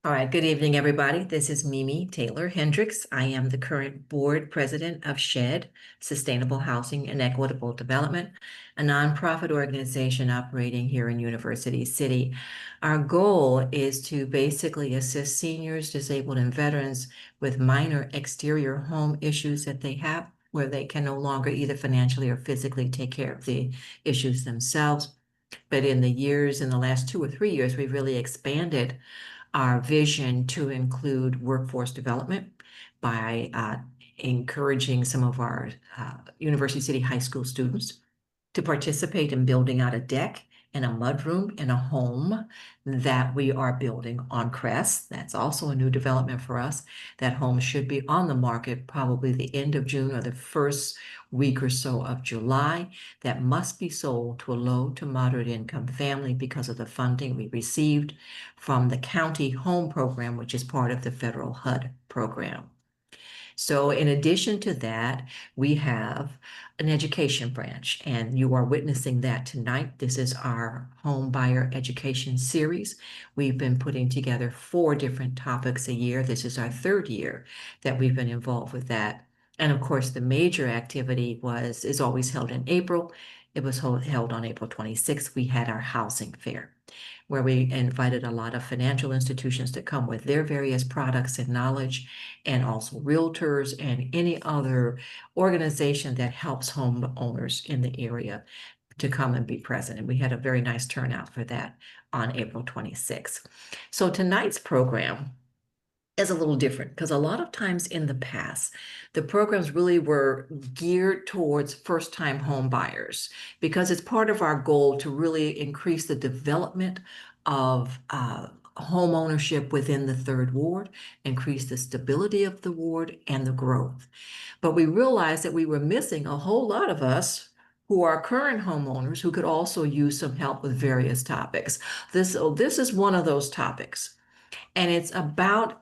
All right, good evening, everybody. This is Mimi Taylor Hendricks. I am the current board president of SHED, Sustainable Housing and Equitable Development, a nonprofit organization operating here in University City. Our goal is to basically assist seniors, disabled, and veterans with minor exterior home issues that they have, where they can no longer either financially or physically take care of the issues themselves. But in the last 2 or 3 years, we've really expanded our vision to include workforce development by encouraging some of our University City High School students to participate in building out a deck and a mudroom in a home that we are building on Crest. That's also a new development for us. That home should be on the market probably the end of June or the first week or so of July. That must be sold to a low to moderate income family because of the funding we received from the county home program, which is part of the federal HUD program. So in addition to that, we have an education branch, and you are witnessing that tonight. This is our home buyer education series. We've been putting together 4 different topics a year. This is our third year that we've been involved with that. And of course, the major activity is always held in April. It was held on April 26th. We had our housing fair, where we invited a lot of financial institutions to come with their various products and knowledge, and also realtors and any other organization that helps homeowners in the area to come and be present. And we had a very nice turnout for that on April 26th. So tonight's program is a little different because a lot of times in the past, the programs really were geared towards first-time home buyers because it's part of our goal to really increase the development of home ownership within the third ward, increase the stability of the ward and the growth. But we realized that we were missing a whole lot of us who are current homeowners who could also use some help with various topics. This is one of those topics. And it's about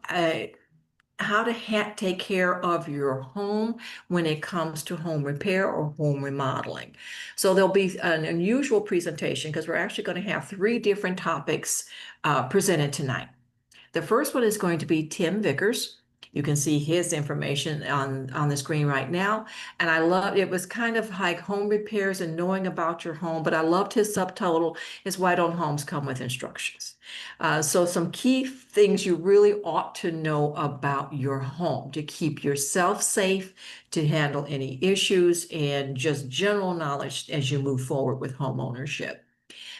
how to take care of your home when it comes to home repair or home remodeling. So there'll be an unusual presentation because we're actually going to have 3 different topics presented tonight. The first one is going to be Tim Vickers. You can see his information on the screen right now. And I love it was kind of like home repairs and knowing about your home, but I loved his subtitle is Why Don't Homes Come with Instructions? So some key things you really ought to know about your home to keep yourself safe, to handle any issues, and just general knowledge as you move forward with home ownership.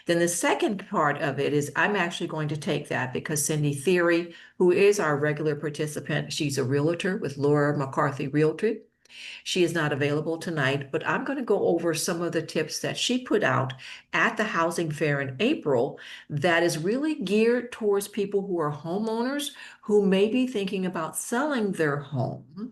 Then the second part of it is I'm actually going to take that because Thierry, who is our regular participant, she's a realtor with Laura McCarthy Realtor. She is not available tonight, but I'm going to go over some of the tips that she put out at the housing fair in April that is really geared towards people who are homeowners who may be thinking about selling their home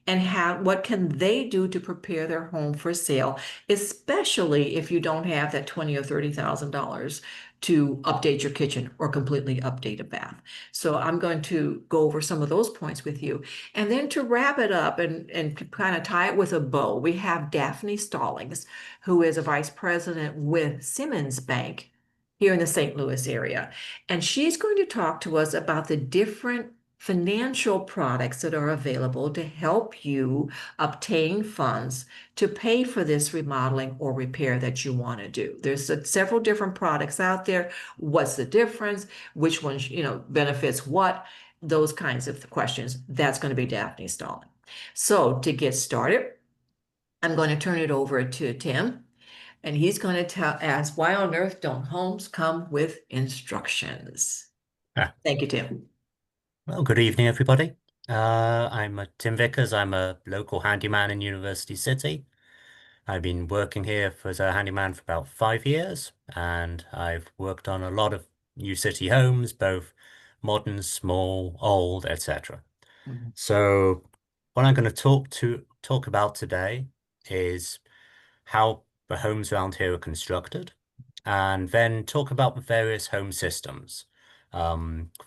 and what can they do to prepare their home for sale, especially if you don't have that $20,000 or $30,000 to update your kitchen or completely update a bath. So I'm going to go over some of those points with you. And then to wrap it up and kind of tie it with a bow, we have Daphne Stallings, who is a vice president with Simmons Bank here in the St. Louis area. And she's going to talk to us about the different financial products that are available to help you obtain funds to pay for this remodeling or repair that you want to do. There's several different products out there. What's the difference? Which ones, benefits what? Those kinds of questions. That's going to be Daphne Stalling. So to get started, I'm going to turn it over to Tim, and he's going to ask, why on earth don't homes come with instructions? Ah, Thank you, Tim. well, good evening, everybody. I'm Tim Vickers. I'm a local handyman in University City. I've been working here as a handyman for about 5 years, and I've worked on a lot of new city homes, both modern, small, old, etc. Mhm. So, what I'm going to talk about today is how the homes around here are constructed, and then talk about the various home systems,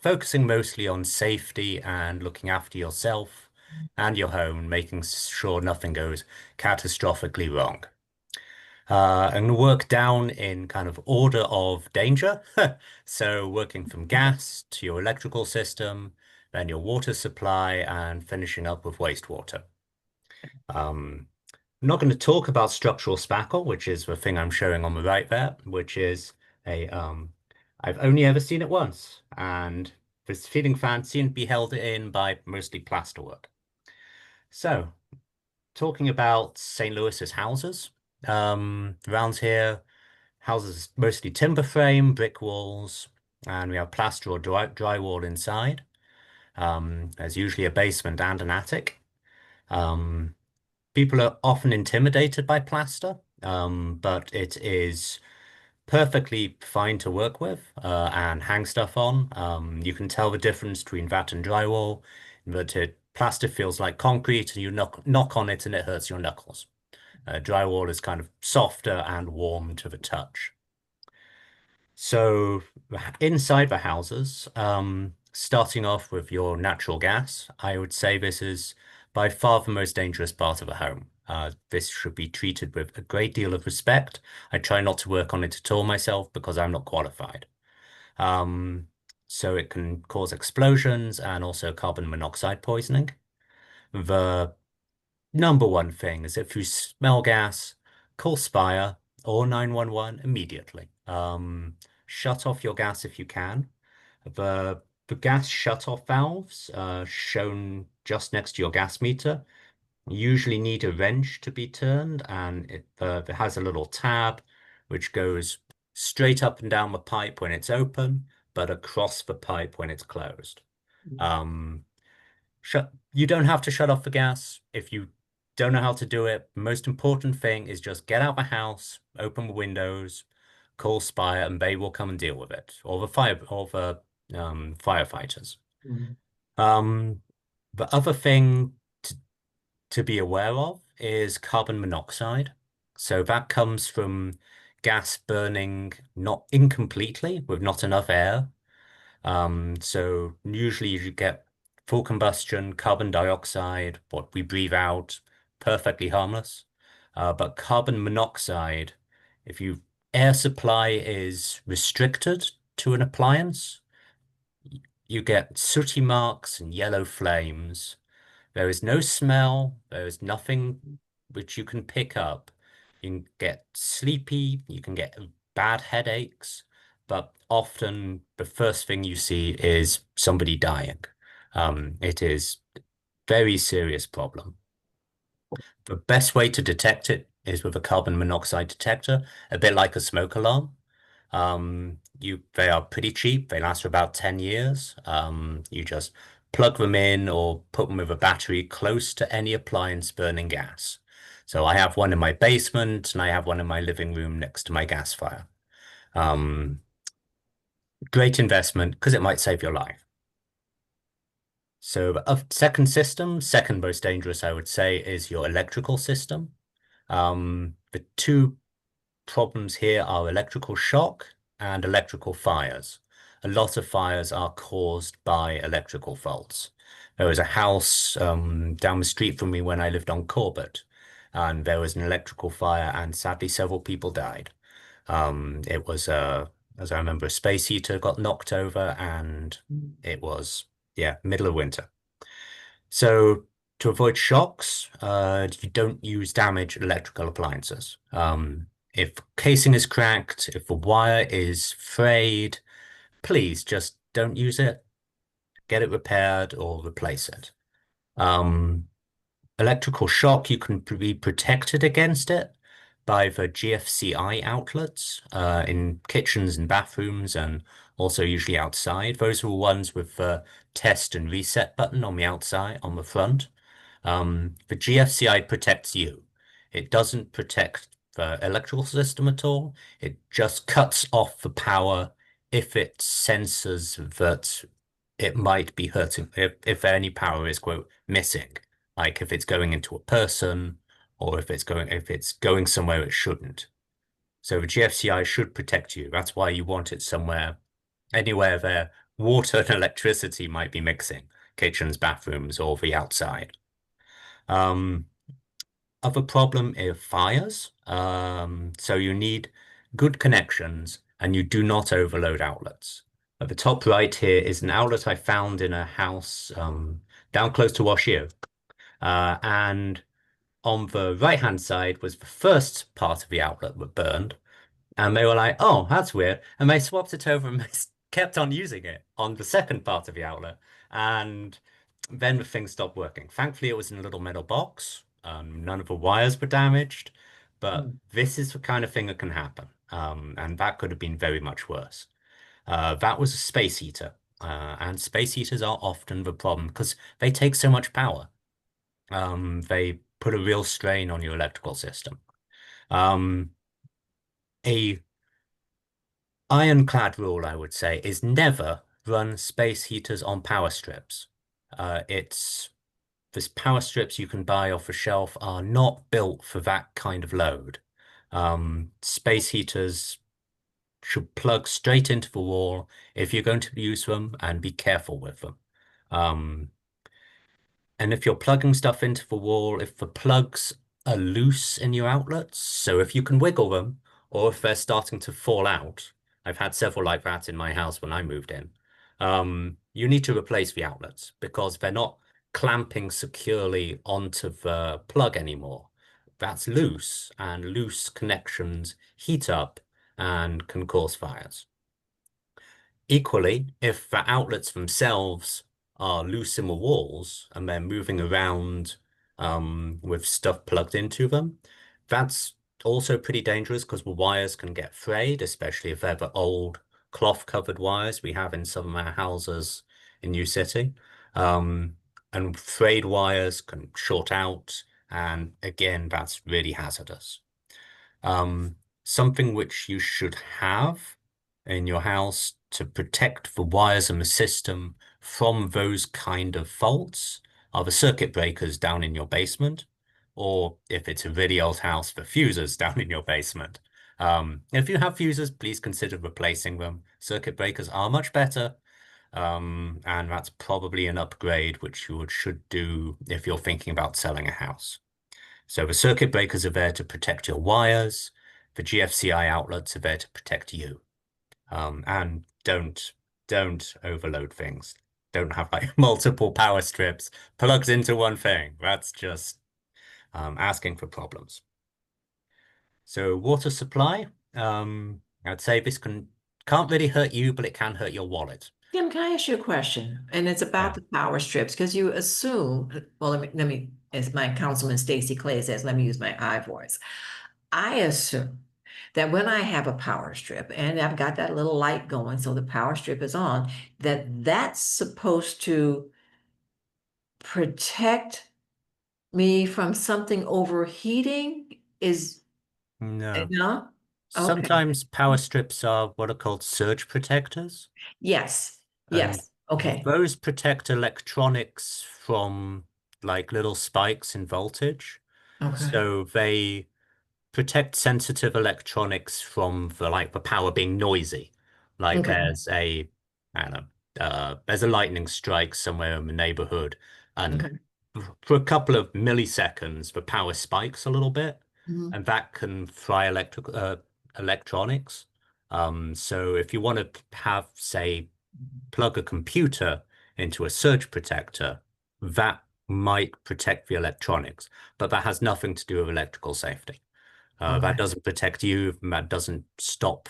focusing mostly on safety and looking after yourself and your home, making sure nothing goes catastrophically wrong. I'm going to work down in kind of order of danger. So working from gas to your electrical system, then your water supply, and finishing up with wastewater. Um, I'm not going to talk about structural spackle, which is the thing I'm showing on the right there, which is a I've only ever seen it once, and this ceiling fan seemed to be held in by mostly plasterwork. So, talking about St. Louis's houses, around here, houses mostly timber frame, brick walls, and we have plaster or drywall inside. There's usually a basement and an attic. Um, People are often intimidated by plaster, but it is perfectly fine to work with and hang stuff on. You can tell the difference between that and drywall, but plaster feels like concrete, and you knock on it and it hurts your knuckles. Drywall is kind of softer and warm to the touch. So inside the houses, starting off with your natural gas, I would say this is by far the most dangerous part of a home. This should be treated with a great deal of respect. I try not to work on it at all myself because I'm not qualified. Um, so it can cause explosions and also carbon monoxide poisoning. The number one thing is if you smell gas, call Spire or 911 immediately. Shut off your gas if you can. The gas shut-off valves shown just next to your gas meter usually need a wrench to be turned, and it has a little tab which goes straight up and down the pipe when it's open, but across the pipe when it's closed. Um, you don't have to shut off the gas if you don't know how to do it. The most important thing is just get out the house, open the windows, call Spire, and they will come and deal with it, or the firefighters. Mhm. Um, the other thing to be aware of is carbon monoxide. So that comes from gas burning not incompletely with not enough air. So usually you get full combustion, carbon dioxide, what we breathe out, perfectly harmless. But carbon monoxide, if you air supply is restricted to an appliance, you get sooty marks and yellow flames. There is no smell. There is nothing which you can pick up. You can get sleepy. You can get bad headaches. But often the first thing you see is somebody dying. It is a very serious problem. The best way to detect it is with a carbon monoxide detector, a bit like a smoke alarm. They are pretty cheap. They last for about 10 years. You just plug them in or put them with a battery close to any appliance burning gas. So I have one in my basement and I have one in my living room next to my gas fire. Um, Great investment because it might save your life. So a second system, second most dangerous, I would say, is your electrical system. The two problems here are electrical shock and electrical fires. A lot of fires are caused by electrical faults. There was a house down the street from me when I lived on Corbett, and there was an electrical fire, and sadly, several people died. It was as I remember, a space heater got knocked over, and it was, yeah, middle of winter. So to avoid shocks, you don't use damaged electrical appliances. If casing is cracked, if the wire is frayed, please just don't use it. Get it repaired or replace it. Um, Electrical shock, you can be protected against it by the GFCI outlets in kitchens and bathrooms and also usually outside. Those are the ones with the test and reset button on the outside, on the front. The GFCI protects you. It doesn't protect the electrical system at all. It just cuts off the power if it senses that it might be hurting, if any power is, quote, missing, like if it's going into a person or if it's going somewhere it shouldn't. So the GFCI should protect you. That's why you want it somewhere, anywhere there water and electricity might be mixing, kitchens, bathrooms, or the outside. Um, of a problem is fires. So you need good connections and you do not overload outlets. At the top right here is an outlet I found in a house down close to Washiu. And on the right-hand side was the first part of the outlet that burned. And they were like, oh, that's weird. And they swapped it over and they kept on using it on the second part of the outlet. And then the thing stopped working. Thankfully, it was in a little metal box. None of the wires were damaged. But Mm. this is the kind of thing that can happen. And that could have been very much worse. That was a space heater. And space heaters are often the problem because they take so much power. They put a real strain on your electrical system. Um, a ironclad rule, I would say, is never run space heaters on power strips. It's This power strips you can buy off a shelf are not built for that kind of load. Space heaters should plug straight into the wall if you're going to use them and be careful with them. Um, And if you're plugging stuff into the wall, if the plugs are loose in your outlets, so if you can wiggle them, or if they're starting to fall out, I've had several like that in my house when I moved in, you need to replace the outlets because they're not clamping securely onto the plug anymore. That's loose, and loose connections heat up and can cause fires. Equally, if the outlets themselves are loose in the walls and they're moving around with stuff plugged into them, that's also pretty dangerous because the wires can get frayed, especially if they're the old cloth-covered wires we have in some of our houses in New City. Um, and frayed wires can short out, and again, that's really hazardous. Something which you should have in your house to protect the wires and the system from those kind of faults are the circuit breakers down in your basement, or if it's a really old house, the fuses down in your basement. If you have fuses, please consider replacing them. Circuit breakers are much better, and that's probably an upgrade which you should do if you're thinking about selling a house. So the circuit breakers are there to protect your wires. The GFCI outlets are there to protect you. And don't overload things. Don't have like multiple power strips plugs into one thing. That's just asking for problems. So water supply, I'd say this can't really hurt you, but it can hurt your wallet. Tim, can I ask you a question? And it's about Yeah. the power strips, because you assume, well, as my councilman Stacy Clay says, let me use my I voice. I assume that when I have a power strip and I've got that little light going, so the power strip is on, that that's supposed to protect me from something overheating is No. no? Okay. Sometimes power strips are what are called surge protectors. Yes. And Yes. Okay. those protect electronics from like little spikes in voltage. Okay. So they protect sensitive electronics from the power being noisy. Like Okay. I don't know, there's a lightning strike somewhere in the neighborhood, and Okay. for a couple of milliseconds, the power spikes a little bit, Mhm. and that can fry electronics. So if you want to have, say, plug a computer into a surge protector, that might protect the electronics, but that has nothing to do with electrical safety. That Okay. doesn't protect you, and that doesn't stop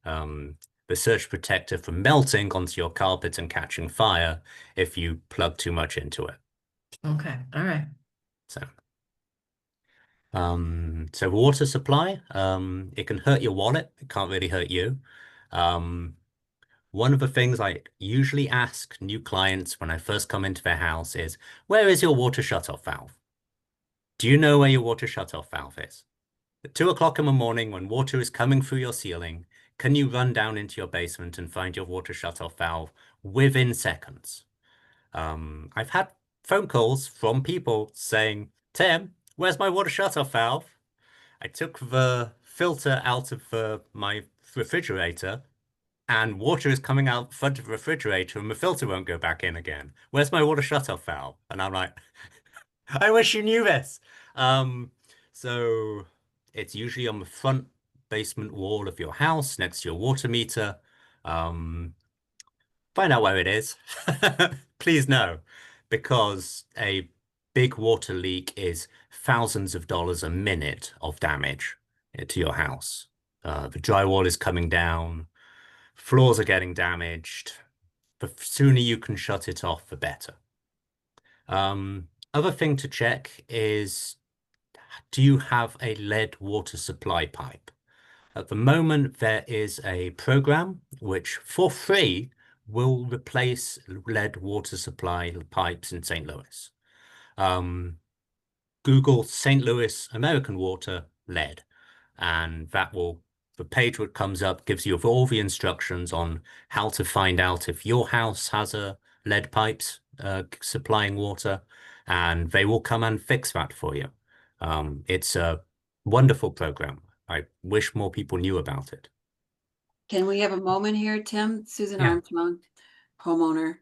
um, the surge protector from melting onto your carpet and catching fire if you plug too much into it. Okay. All right. So, so water supply, it can hurt your wallet. It can't really hurt you. Um, One of the things I usually ask new clients when I first come into their house is, where is your water shutoff valve? Do you know where your water shutoff valve is? At 2 o'clock in the morning, when water is coming through your ceiling, can you run down into your basement and find your water shutoff valve within seconds? I've had phone calls from people saying, Tim, where's my water shutoff valve? I took the filter out of my refrigerator and water is coming out front of the refrigerator and the filter won't go back in again. Where's my water shutoff valve? And I'm like, I wish you knew this. Um, so it's usually on the front basement wall of your house next to your water meter. Um, find out where it is. Please no, because a big water leak is thousands of dollars a minute of damage to your house. The drywall is coming down, floors are getting damaged. The sooner you can shut it off, the better. Other thing to check is, do you have a lead water supply pipe? At the moment, there is a program which, for free, will replace lead water supply pipes in St. Louis. Um, Google St. Louis American Water lead, and the page that comes up gives you all the instructions on how to find out if your house has a lead pipes supplying water, and they will come and fix that for you. It's a wonderful program. I wish more people knew about it. Can we have a moment here, Tim? Susan Yeah. Armstrong, homeowner.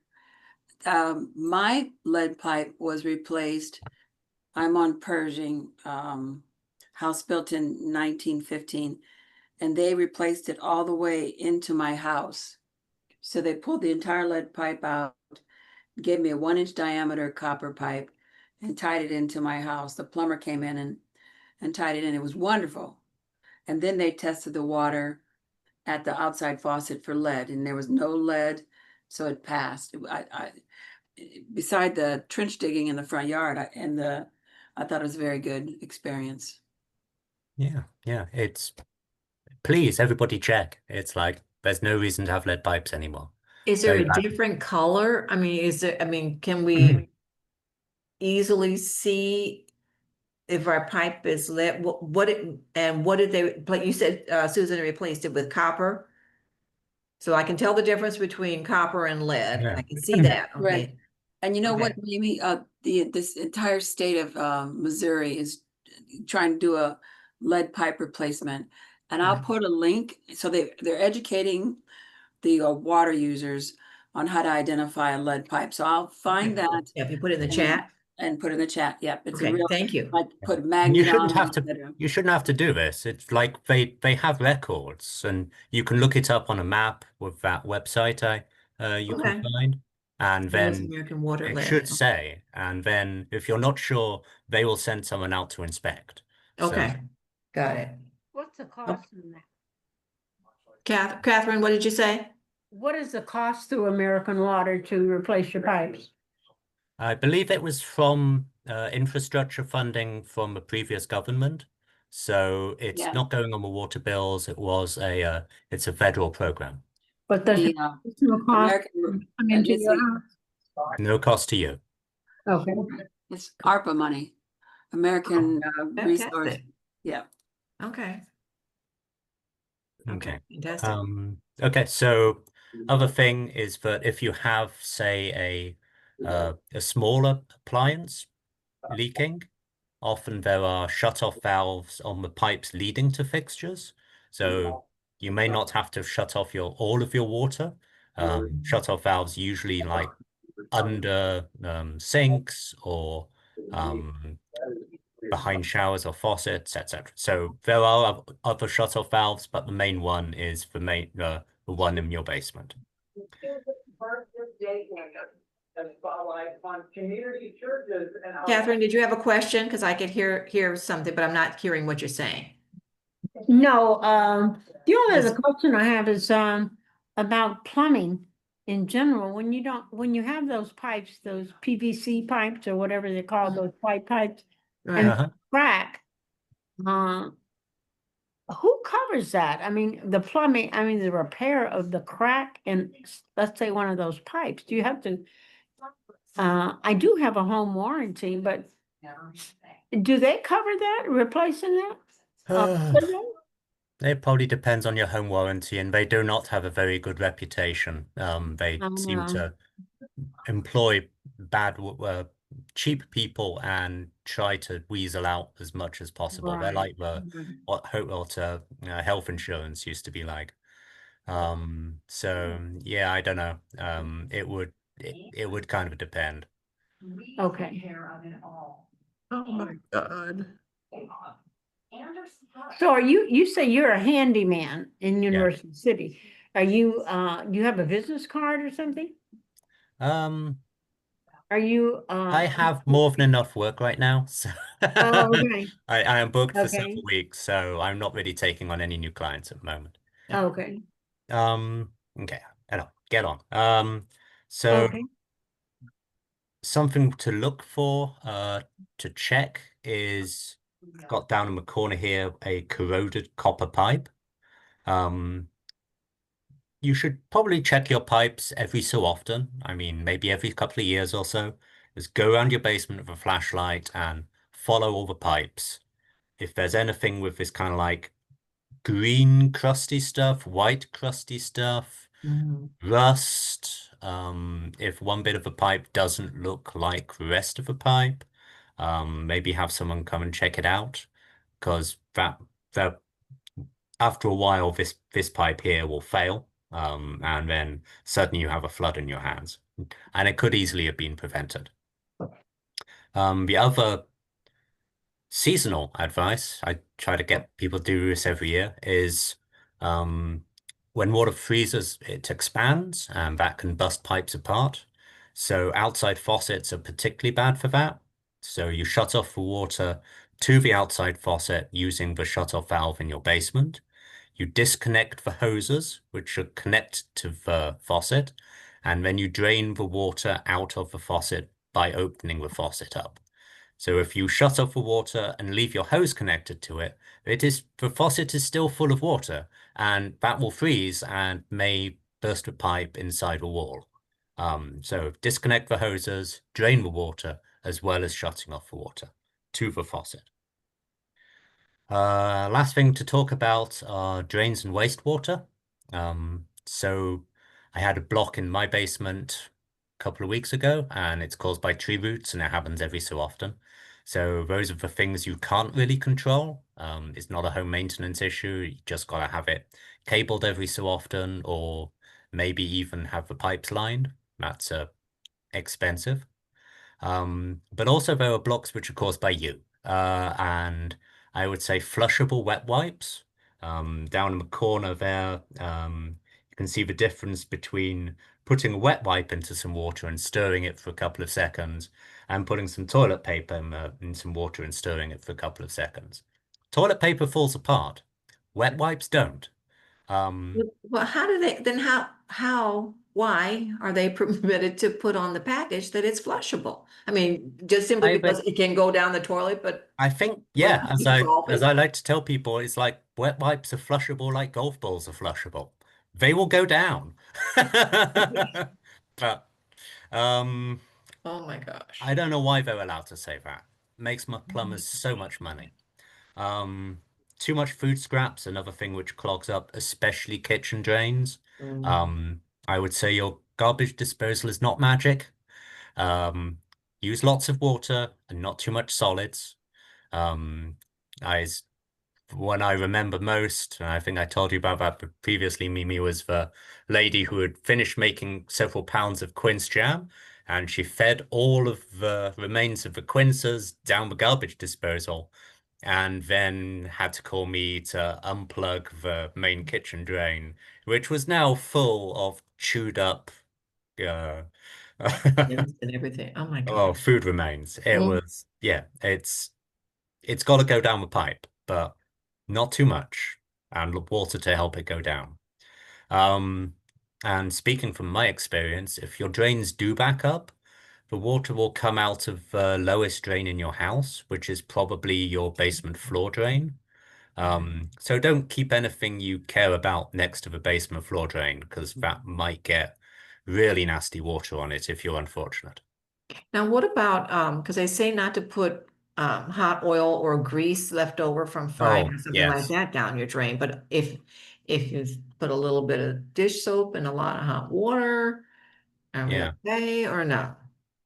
My lead pipe was replaced. I'm on Pershing, house built in 1915, and they replaced it all the way into my house. So they pulled the entire lead pipe out, gave me a 1-inch diameter copper pipe, and tied it into my house. The plumber came in and tied it in. It was wonderful. And then they tested the water at the outside faucet for lead, and there was no lead, so it passed. Beside the trench digging in the front yard, I thought it was a very good experience. Yeah, yeah. Please, everybody check. It's like there's no reason to have lead pipes anymore. Is there Very a bad. different color? I mean, can we easily see if our pipe is lead? What did they, like you said, Susan replaced it with copper? So I can tell the difference between copper and lead. Yeah. I can see that, Right. okay? And you know what, Okay. Mimi, this entire state of Missouri is trying to do a lead pipe replacement. And I'll Yeah. put a link, so they're educating the water users on how to identify a lead pipe. So I'll find Okay. that Yeah, if you put it in the and chat. put it in the chat. Yep, it's a Okay, real, thank you. like, put a And magnet on it, et cetera. you shouldn't have to do this. It's like they have records and you can look it up on a map with that website you can Okay. find. And Louis then American Water it lead. should say, and then if you're not sure, they will send someone out to inspect. So Okay, got it. What's the cost in that? Catherine, what did you say? What is the cost through American Water to replace your pipes? I believe it was from infrastructure funding from a previous government. So it's Yeah. not going on the water bills. It's a federal program. But there's The no cost American, come into it's your a, house? No cost to you. Okay. it's ARPA money, American Resource. Fantastic. Yeah. Okay. Okay. Fantastic. Okay, so other thing is that if you have, say, a smaller appliance leaking, often there are shut-off valves on the pipes leading to fixtures. So you may not have to shut off all of your water. Shut-off valves usually like under sinks or um, behind showers or faucets, etc. So there are other shut-off valves, but the main one is the one in your basement. Catherine, did you have a question? Because I could hear something, but I'm not hearing what you're saying. No, the only Yes. other question I have is, about plumbing in general. When you have those pipes, those PVC pipes or whatever they call those white pipes, and Right. crack, uh, who covers that? I mean, the plumbing, I mean, the repair of the crack in, let's say, one of those pipes. Do you have to, I do have a home warranty, but do they cover that, replacing that? Could they? It probably depends on your home warranty, and they do not have a very good reputation. They Oh, seem no. to employ cheap people and try to weasel out as much as possible. They're Right. like what health insurance used to be like. So yeah, I don't know. It would kind of depend. Okay. Oh my God. So are you say you're a handyman in Yeah. University City. Are you, you have a business card or something? Um, Are you, I have more than enough work right now, so oh, okay, I am booked for okay, several weeks, so I'm not really taking on any new clients at the moment. okay, Okay, I know, get on. So okay. something to look for, to check is got down in the corner here a corroded copper pipe. Um, you should probably check your pipes every so often. I mean, maybe every couple of years or so. Just go around your basement with a flashlight and follow all the pipes. If there's anything with this kind of like green crusty stuff, white crusty stuff, Mhm. rust, if one bit of a pipe doesn't look like the rest of the pipe, maybe have someone come and check it out, because that after a while this pipe here will fail, and then suddenly you have a flood in your hands, and it could easily have been prevented. The other seasonal advice, I try to get people to do this every year, is um, when water freezes, it expands and that can bust pipes apart. So outside faucets are particularly bad for that. So you shut off the water to the outside faucet using the shut-off valve in your basement. You disconnect the hoses, which are connected to the faucet, and then you drain the water out of the faucet by opening the faucet up. So if you shut off the water and leave your hose connected to it, the faucet is still full of water, and that will freeze and may burst a pipe inside a wall. So disconnect the hoses, drain the water, as well as shutting off the water to the faucet. Last thing to talk about are drains and wastewater. So I had a block in my basement a couple of weeks ago, and it's caused by tree roots, and it happens every so often. So those are the things you can't really control. It's not a home maintenance issue. You just gotta have it cabled every so often, or maybe even have the pipes lined. That's expensive. But also there are blocks which are caused by you. And I would say flushable wet wipes. Down in the corner there, you can see the difference between putting a wet wipe into some water and stirring it for a couple of seconds, and putting some toilet paper in some water and stirring it for a couple of seconds. Toilet paper falls apart. Wet wipes don't. Um, Well, how do they, then why are they permitted to put on the package that it's flushable? I mean, just simply I because would it can go down the toilet, but I think, will yeah, not be as salty? I like to tell people, it's like wet wipes are flushable like golf balls are flushable. They will go down. But um Oh my gosh. I don't know why they're allowed to say that. Makes my plumbers so much money. Um Too much food scraps, another thing which clogs up, especially kitchen drains. Mm. Um I would say your garbage disposal is not magic. Um Use lots of water and not too much solids. Um, I One I remember most, and I think I told you about that previously, Mimi, was the lady who had finished making several pounds of quince jam, and she fed all of the remains of the quinces down the garbage disposal, and then had to call me to unplug the main kitchen drain, which was now full of chewed up uh, And everything. Oh my oh, God. food remains. It Mm. was, yeah, it's got to go down the pipe, but not too much, and water to help it go down. Um, and speaking from my experience, if your drains do back up, the water will come out of the lowest drain in your house, which is probably your basement floor drain. So don't keep anything you care about next to the basement floor drain, because that might get really nasty water on it if you're unfortunate. Now, what about, because they say not to put hot oil or grease left over from frying Oh, or something like yes. that down your drain, but if you put a little bit of dish soap and a lot of hot water, are we Yeah. okay or no?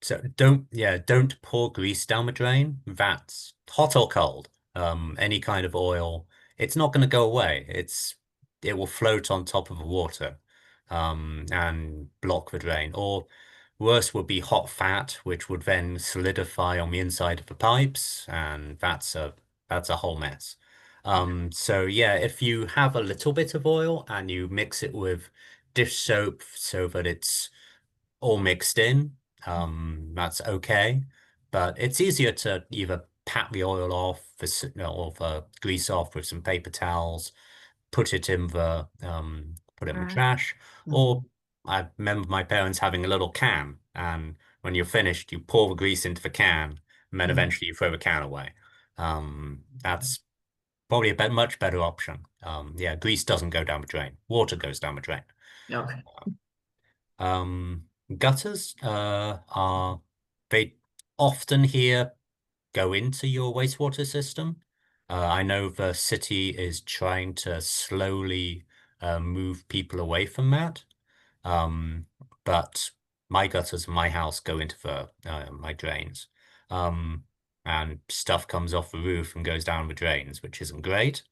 So don't pour grease down the drain. That's hot or cold. Any kind of oil, it's not going to go away. It will float on top of the water, and block the drain. Or Worse would be hot fat, which would then solidify on the inside of the pipes, and that's a whole mess. So yeah, if you have a little bit of oil and you mix it with dish soap so that it's all mixed in, that's okay. But it's easier to either pat the oil off or the grease off with some paper towels, put it in the Alright. trash, Mhm. or I remember my parents having a little can, and when you're finished, you pour the grease into the can, and then Mhm. eventually you throw the can away. That's probably a much better option. Yeah, grease doesn't go down the drain. Water goes down the drain. Okay. Gutters are they often here go into your wastewater system. I know the city is trying to slowly move people away from that. Um, but my gutters in my house go into my drains. Um, and stuff comes off the roof and goes down the drains, which isn't great.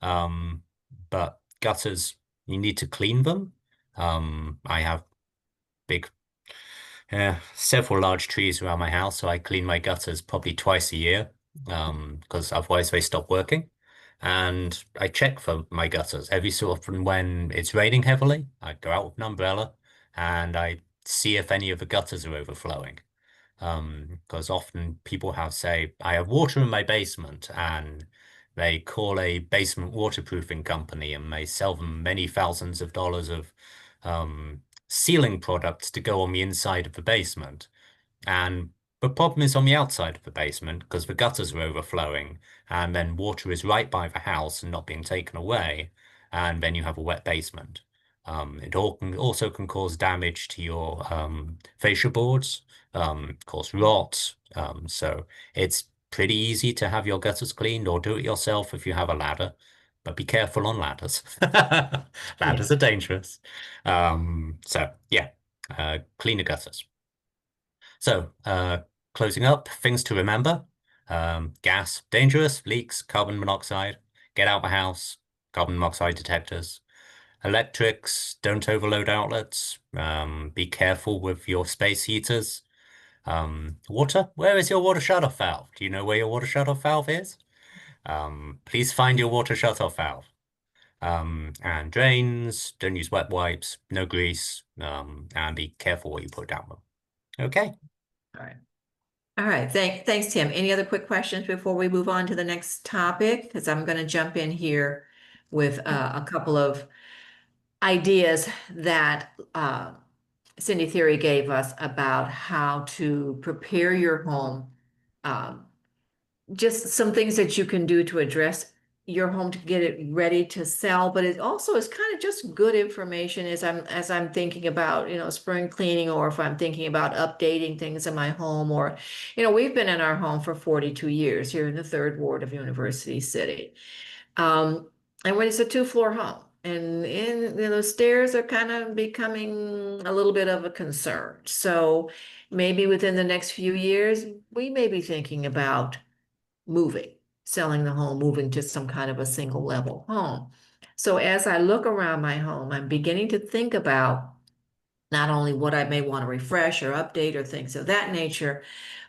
Um, but gutters, you need to clean them. I have big several large trees around my house, so I clean my gutters probably twice a year, because otherwise they stop working. And I check for my gutters every so often when it's raining heavily. I go out with an umbrella and I see if any of the gutters are overflowing. Because often people say, I have water in my basement, and they call a basement waterproofing company and they sell them many thousands of dollars of sealing products to go on the inside of the basement. And the problem is on the outside of the basement because the gutters are overflowing, and then water is right by the house and not being taken away, and then you have a wet basement. Also can cause damage to your fascia boards, cause rot. So it's pretty easy to have your gutters cleaned or do it yourself if you have a ladder, but be careful on ladders. Yeah. Ladders are dangerous. So yeah, clean the gutters. So, closing up, things to remember. Gas, dangerous, leaks, carbon monoxide, get out the house, carbon monoxide detectors. Electrics, don't overload outlets. Be careful with your space heaters. Water, where is your water shutoff valve? Do you know where your water shutoff valve is? Please find your water shutoff valve. And drains, don't use wet wipes, no grease, and be careful what you put down them. Okay. All right. All right. Thanks, Tim. Any other quick questions before we move on to the next topic? Because I'm going to jump in here with a couple of ideas that Cindy Thierry gave us about how to prepare your home. Um, just some things that you can do to address your home to get it ready to sell, but it also is kind of just good information as I'm thinking about, spring cleaning, or if I'm thinking about updating things in my home, or, we've been in our home for 42 years here in the third ward of University City. And when it's a two-floor home, and the stairs are kind of becoming a little bit of a concern. So maybe within the next few years, we may be thinking about moving, selling the home, moving to some kind of a single level home. So as I look around my home, I'm beginning to think about not only what I may want to refresh or update or things of that nature,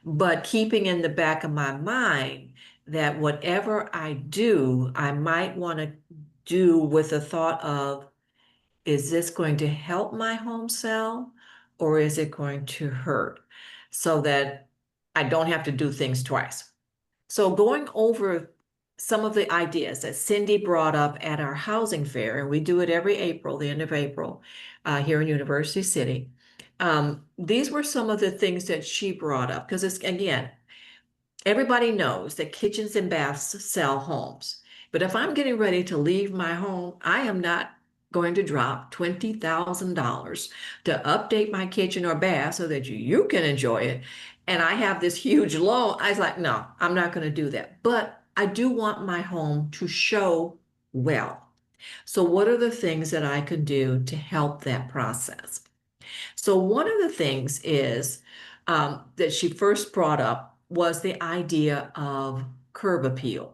but keeping in the back of my mind that whatever I do, I might want to do with the thought of, is this going to help my home sell, or is it going to hurt? So that I don't have to do things twice. So going over some of the ideas that Cindy brought up at our housing fair, and we do it every April, the end of April, here in University City. These were some of the things that she brought up, because it's, again, everybody knows that kitchens and baths sell homes. But if I'm getting ready to leave my home, I am not going to drop $20,000 to update my kitchen or bath so that you can enjoy it. And I have this huge loan. I was like, no, I'm not going to do that. But I do want my home to show well. So what are the things that I could do to help that process? So one of the things is that she first brought up was the idea of curb appeal,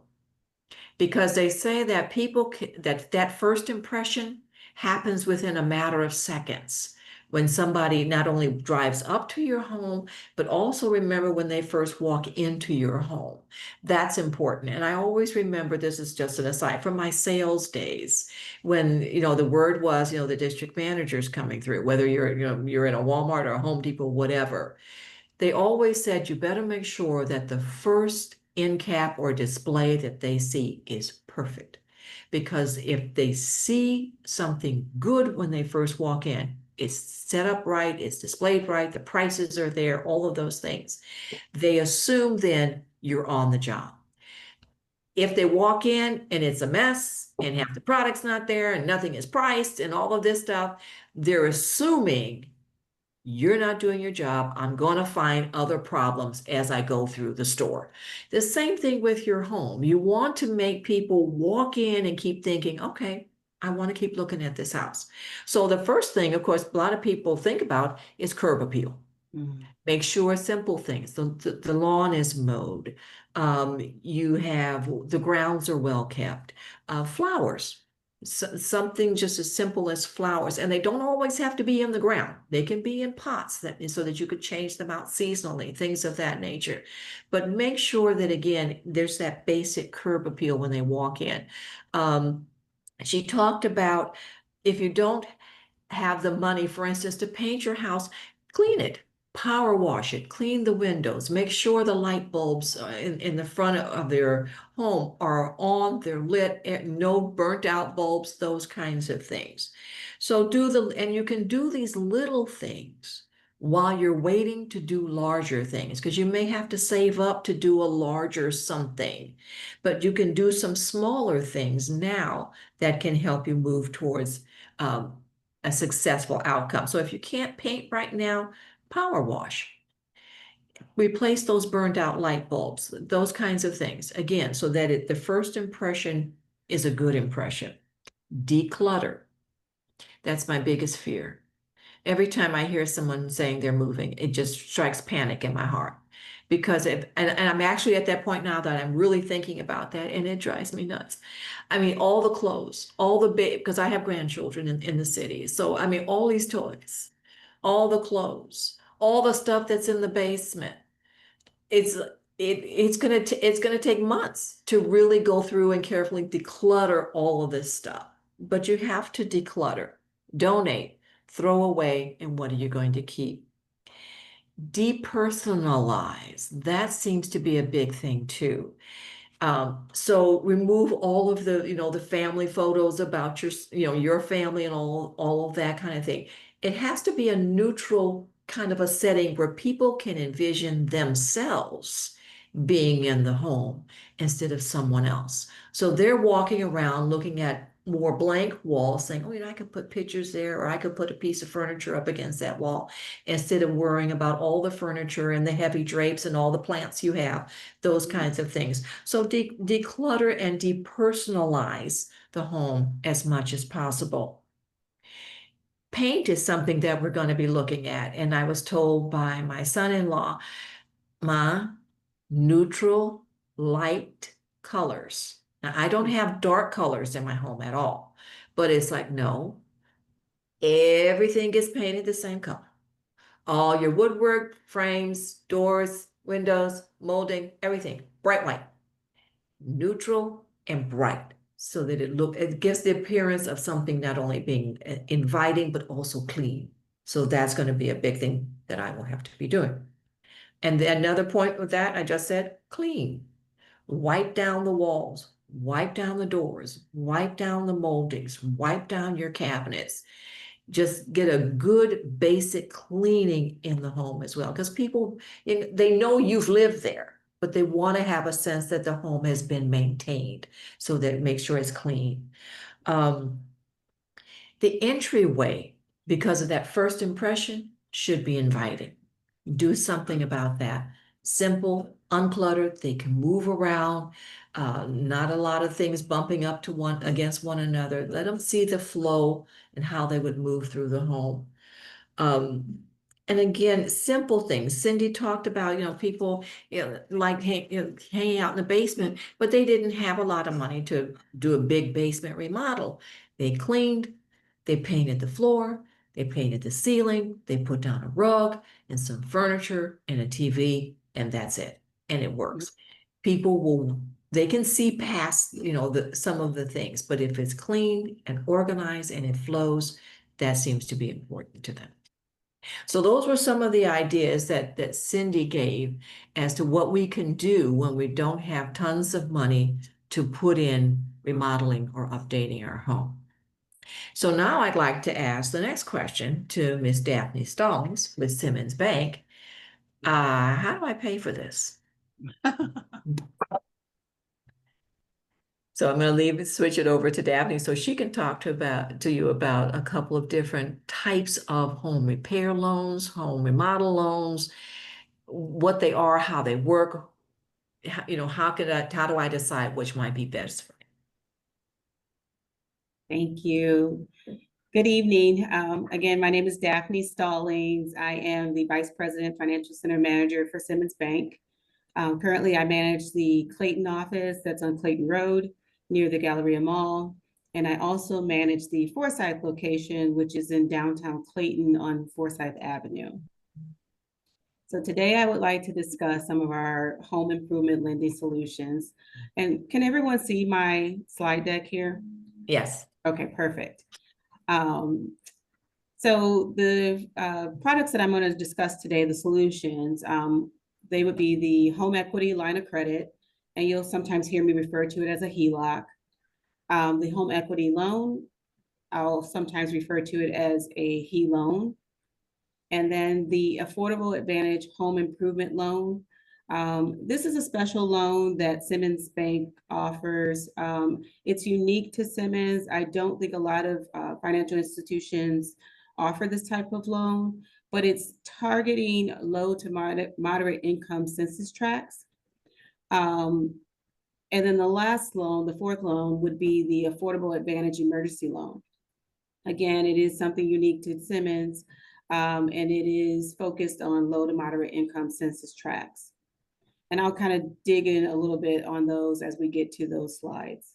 because they say that that first impression happens within a matter of seconds. when somebody not only drives up to your home, but also remember when they first walk into your home. That's important. And I always remember, this is just an aside from my sales days, when, the word was, the district manager's coming through, whether you're in a Walmart or a Home Depot, whatever. They always said you better make sure that the first end cap or display that they see is perfect. Because if they see something good when they first walk in, it's set up right, it's displayed right, the prices are there, all of those things, they assume then you're on the job. If they walk in and it's a mess and half the product's not there and nothing is priced and all of this stuff, they're assuming you're not doing your job. I'm going to find other problems as I go through the store. The same thing with your home. You want to make people walk in and keep thinking, okay, I want to keep looking at this house. So the first thing, of course, a lot of people think about is curb appeal. Make sure simple things. The lawn is mowed. You have the grounds are well kept. Flowers. Something just as simple as flowers, and they don't always have to be in the ground. They can be in pots so that you could change them out seasonally, things of that nature. But make sure that, again, there's that basic curb appeal when they walk in. She talked about, if you don't have the money, for instance, to paint your house, clean it, power wash it, clean the windows, make sure the light bulbs in the front of their home are on, they're lit, no burnt out bulbs, those kinds of things. So and you can do these little things while you're waiting to do larger things, because you may have to save up to do a larger something, but you can do some smaller things now that can help you move towards a successful outcome. So if you can't paint right now, power wash. Replace those burned out light bulbs, those kinds of things. Again, so that the first impression is a good impression. Declutter. That's my biggest fear. Every time I hear someone saying they're moving, it just strikes panic in my heart. Because and I'm actually at that point now that I'm really thinking about that, and it drives me nuts. I mean, all the clothes, all the big, because I have grandchildren in the city. So, I mean, all these toys, all the clothes, all the stuff that's in the basement. It's gonna take months to really go through and carefully declutter all of this stuff. But you have to declutter, donate, throw away, and what are you going to keep? Depersonalize. That seems to be a big thing too. So remove all of the family photos about your family and all of that kind of thing. It has to be a neutral kind of a setting where people can envision themselves being in the home instead of someone else. So they're walking around looking at more blank walls saying, oh, I could put pictures there, or I could put a piece of furniture up against that wall, instead of worrying about all the furniture and the heavy drapes and all the plants you have, those kinds of things. So declutter and depersonalize the home as much as possible. Paint is something that we're going to be looking at. And I was told by my son-in-law, Ma, neutral, light colors. Now, I don't have dark colors in my home at all, but it's like, no, everything gets painted the same color. All your woodwork, frames, doors, windows, molding, everything, bright white, neutral and bright, so that it gives the appearance of something not only being inviting, but also clean. So that's going to be a big thing that I will have to be doing. And then another point with that, I just said, clean. Wipe down the walls, wipe down the doors, wipe down the moldings, wipe down your cabinets. Just get a good basic cleaning in the home as well. Because people, they know you've lived there, but they want to have a sense that the home has been maintained, so that it makes sure it's clean. The entryway, because of that first impression, should be inviting. Do something about that. Simple, uncluttered, they can move around, not a lot of things bumping up to against one another. Let them see the flow and how they would move through the home. And again, simple things. Cindy talked about, people, like hanging out in the basement, but they didn't have a lot of money to do a big basement remodel. They cleaned, they painted the floor, They painted the ceiling, they put down a rug and some furniture and a TV, and that's it. And it works. They can see past, some of the things, but if it's clean and organized and it flows, that seems to be important to them. So those were some of the ideas that Cindy gave as to what we can do when we don't have tons of money to put in remodeling or updating our home. So now I'd like to ask the next question to Miss Daphne Stallings with Simmons Bank. How do I pay for this? So I'm going to switch it over to Daphne so she can talk to you about a couple of different types of home repair loans, home remodel loans, what they are, how they work, how do I decide which might be best for me? Thank you. Good evening. Again, my name is Daphne Stallings. I am the Vice President Financial Center Manager for Simmons Bank. Currently, I manage the Clayton office that's on Clayton Road near the Galleria Mall. And I also manage the Forsyth location, which is in downtown Clayton on Forsyth Avenue. So today I would like to discuss some of our home improvement lending solutions. And can everyone see my slide deck here? Yes. Okay, perfect. So the products that I'm going to discuss today, the solutions, they would be the home equity line of credit, and you'll sometimes hear me refer to it as a HELOC. The home equity loan, I'll sometimes refer to it as a HE loan. And then the Affordable Advantage Home Improvement Loan. This is a special loan that Simmons Bank offers. It's unique to Simmons. I don't think a lot of financial institutions offer this type of loan, but it's targeting low to moderate income census tracts. And then the last loan, the fourth loan, would be the Affordable Advantage Emergency Loan. Again, it is something unique to Simmons, and it is focused on low to moderate income census tracts. And I'll kind of dig in a little bit on those as we get to those slides.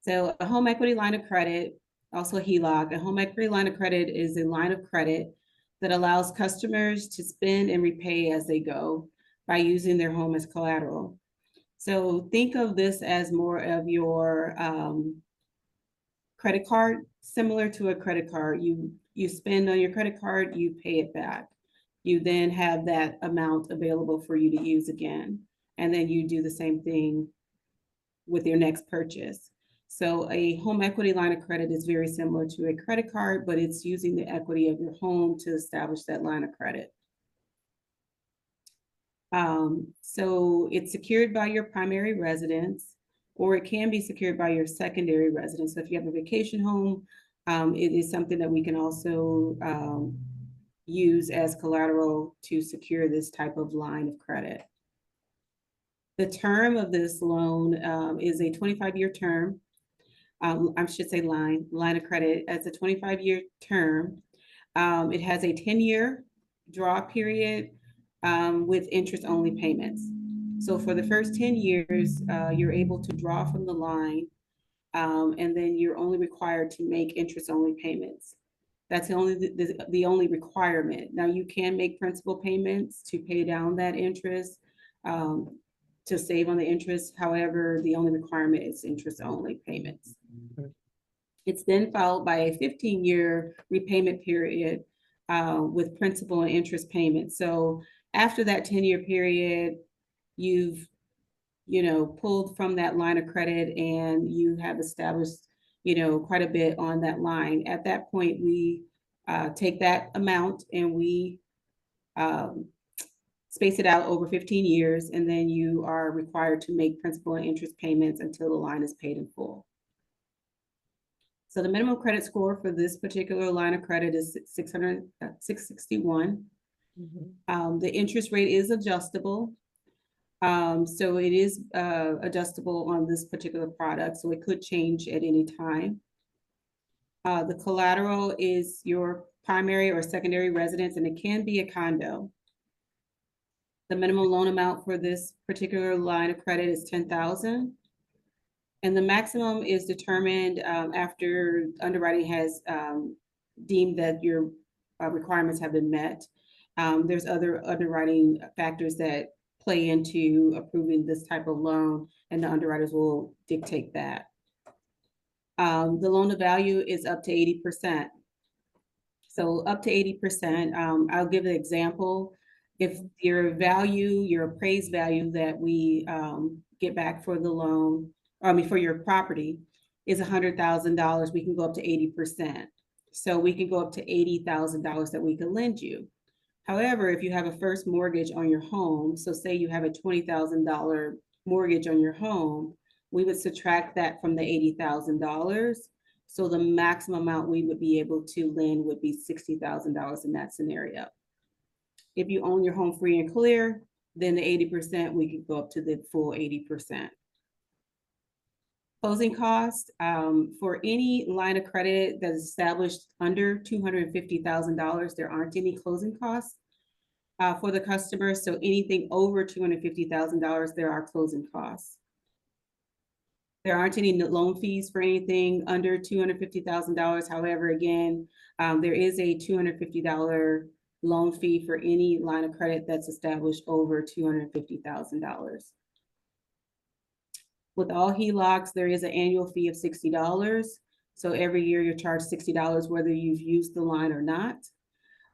So a home equity line of credit, also HELOC, a home equity line of credit is a line of credit that allows customers to spend and repay as they go by using their home as collateral. So think of this as more of your credit card, similar to a credit card. You spend on your credit card, you pay it back. You then have that amount available for you to use again. And then you do the same thing with your next purchase. So a home equity line of credit is very similar to a credit card, but it's using the equity of your home to establish that line of credit. So it's secured by your primary residence, or it can be secured by your secondary residence. So if you have a vacation home, it is something that we can also use as collateral to secure this type of line of credit. The term of this loan is a 25-year term. I should say line of credit as a 25-year term. It has a 10-year draw period with interest-only payments. So for the first 10 years, you're able to draw from the line, and then you're only required to make interest-only payments. That's the only requirement. Now you can make principal payments to pay down that interest, to save on the interest. However, the only requirement is interest-only payments. It's then followed by a 15-year repayment period with principal and interest payments. So after that 10-year period, you've pulled from that line of credit and you have established quite a bit on that line. At that point, we take that amount and we space it out over 15 years, and then you are required to make principal and interest payments until the line is paid in full. So the minimum credit score for this particular line of credit is 661. Mm-hmm. The interest rate is adjustable. So it is adjustable on this particular product, so it could change at any time. The collateral is your primary or secondary residence, and it can be a condo. The minimum loan amount for this particular line of credit is $10,000. And the maximum is determined after underwriting has deemed that your requirements have been met. There's other underwriting factors that play into approving this type of loan, and the underwriters will dictate that. The loan to value is up to 80%. So up to 80%, I'll give an example. If your value, your appraised value that we get back for the loan, for your property is $100,000, we can go up to 80%. So we can go up to $80,000 that we can lend you. However, if you have a first mortgage on your home, so say you have a $20,000 mortgage on your home, we would subtract that from the $80,000. So the maximum amount we would be able to lend would be $60,000 in that scenario. If you own your home free and clear, then the 80%, we could go up to the full 80%. Closing costs, for any line of credit that is established under $250,000, there aren't any closing costs for the customer. So anything over $250,000, there are closing costs. There aren't any loan fees for anything under $250,000. However, again, there is a $250 loan fee for any line of credit that's established over $250,000. With all HELOCs, there is an annual fee of $60. So every year you're charged $60 whether you've used the line or not.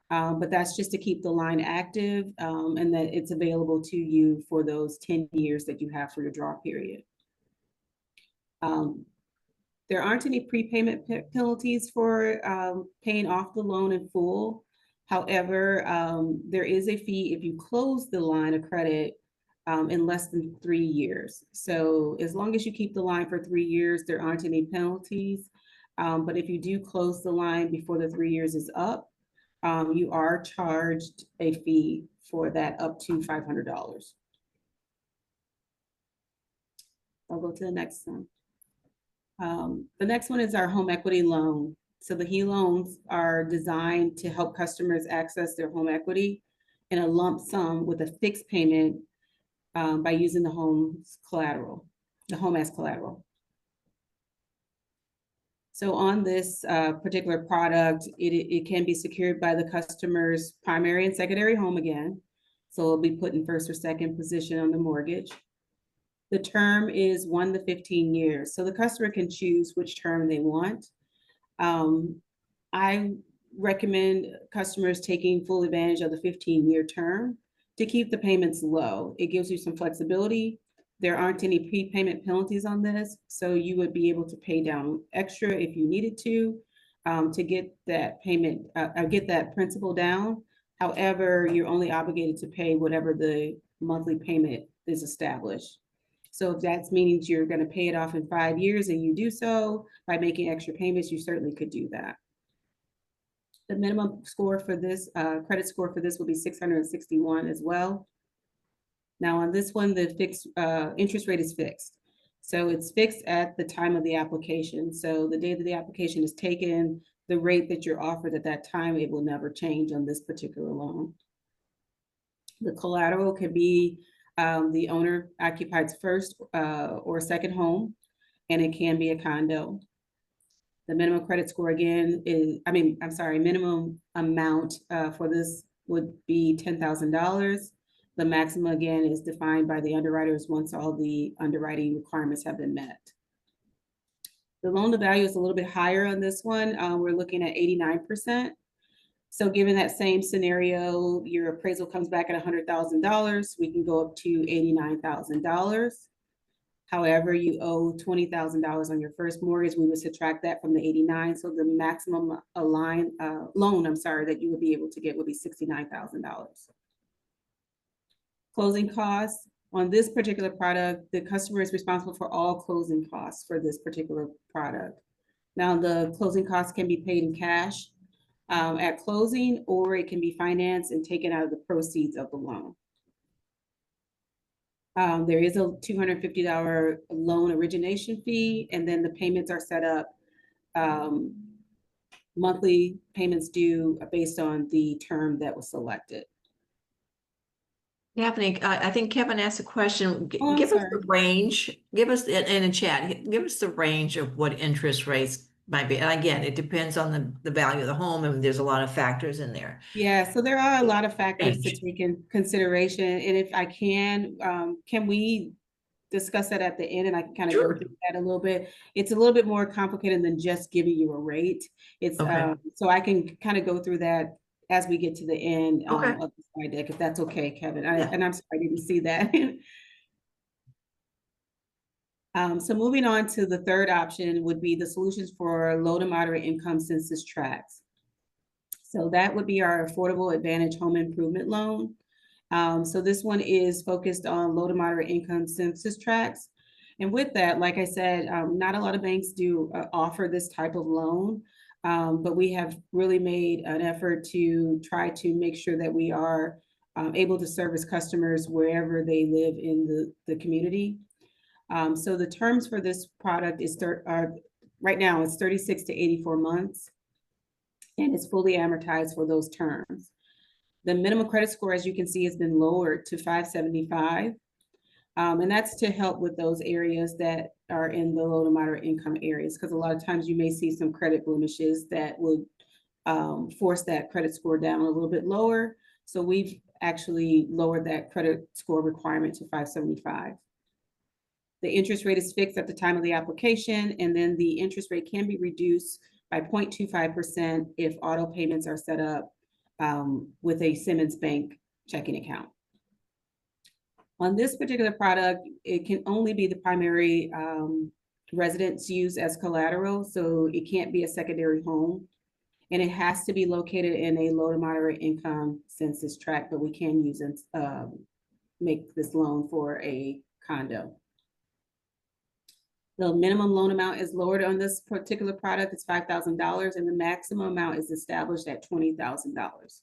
But that's just to keep the line active and that it's available to you for those 10 years that you have for your draw period. There aren't any prepayment penalties for paying off the loan in full. However, there is a fee if you close the line of credit in less than 3 years. So as long as you keep the line for 3 years, there aren't any penalties. But if you do close the line before the 3 years is up, you are charged a fee for that up to $500. I'll go to the next one. The next one is our home equity loan. So the HE loans are designed to help customers access their home equity in a lump sum with a fixed payment by using the home's collateral, the home as collateral. So on this particular product, it can be secured by the customer's primary and secondary home again. So it'll be put in first or second position on the mortgage. The term is 1 to 15 years. So the customer can choose which term they want. I recommend customers taking full advantage of the 15-year term to keep the payments low. It gives you some flexibility. There aren't any prepayment penalties on this, so you would be able to pay down extra if you needed to get that payment, get that principal down. However, you're only obligated to pay whatever the monthly payment is established. So if that's meaning you're going to pay it off in 5 years and you do so by making extra payments, you certainly could do that. The minimum score for this, credit score for this will be 661 as well. Now on this one, the fixed interest rate is fixed. So it's fixed at the time of the application. So the day that the application is taken, the rate that you're offered at that time, it will never change on this particular loan. The collateral could be the owner occupied first or second home, and it can be a condo. The minimum credit score again is, minimum amount for this would be $10,000. The maximum again is defined by the underwriters once all the underwriting requirements have been met. The loan to value is a little bit higher on this one. We're looking at 89%. So given that same scenario, your appraisal comes back at $100,000, we can go up to $89,000. However, you owe $20,000 on your first mortgage, we would subtract that from the 89. So the maximum loan, that you would be able to get would be $69,000. Closing costs. On this particular product, the customer is responsible for all closing costs for this particular product. Now, the closing costs can be paid in cash at closing, or it can be financed and taken out of the proceeds of the loan. There is a $250 loan origination fee, and then the payments are set up monthly payments due based on the term that was selected. Daphne, I think Kevin asked a question. Oh, I'm Give us the sorry. range, give us, in the chat, give us the range of what interest rates might be. And again, it depends on the value of the home, and there's a lot of factors in there. Yeah, so there are a lot of factors to Range. take in consideration, and if I can we discuss that at the end, and I can kind of go Sure. through that a little bit. It's a little bit more complicated than just giving you a rate. It's Okay. so I can kind of go through that as we get to the end Okay. of the slide deck, if that's okay, Kevin. Yeah. And I'm sorry, I didn't see that. So moving on to the third option would be the solutions for low to moderate income census tracts. So that would be our Affordable Advantage Home Improvement Loan. So this one is focused on low to moderate income census tracts. And with that, like I said, not a lot of banks do offer this type of loan, but we have really made an effort to try to make sure that we are able to service customers wherever they live in the community. So the terms for this product are right now it's 36 to 84 months, and it's fully amortized for those terms. The minimum credit score, as you can see, has been lowered to 575. And that's to help with those areas that are in the low to moderate income areas, because a lot of times you may see some credit blemishes that would force that credit score down a little bit lower. So we've actually lowered that credit score requirement to 575. The interest rate is fixed at the time of the application, and then the interest rate can be reduced by 0.25% if auto payments are set up with a Simmons Bank checking account. On this particular product, it can only be the primary residence used as collateral, so it can't be a secondary home. And it has to be located in a low to moderate income census tract, but we can use it, make this loan for a condo. The minimum loan amount is lowered on this particular product. It's $5,000, and the maximum amount is established at $20,000.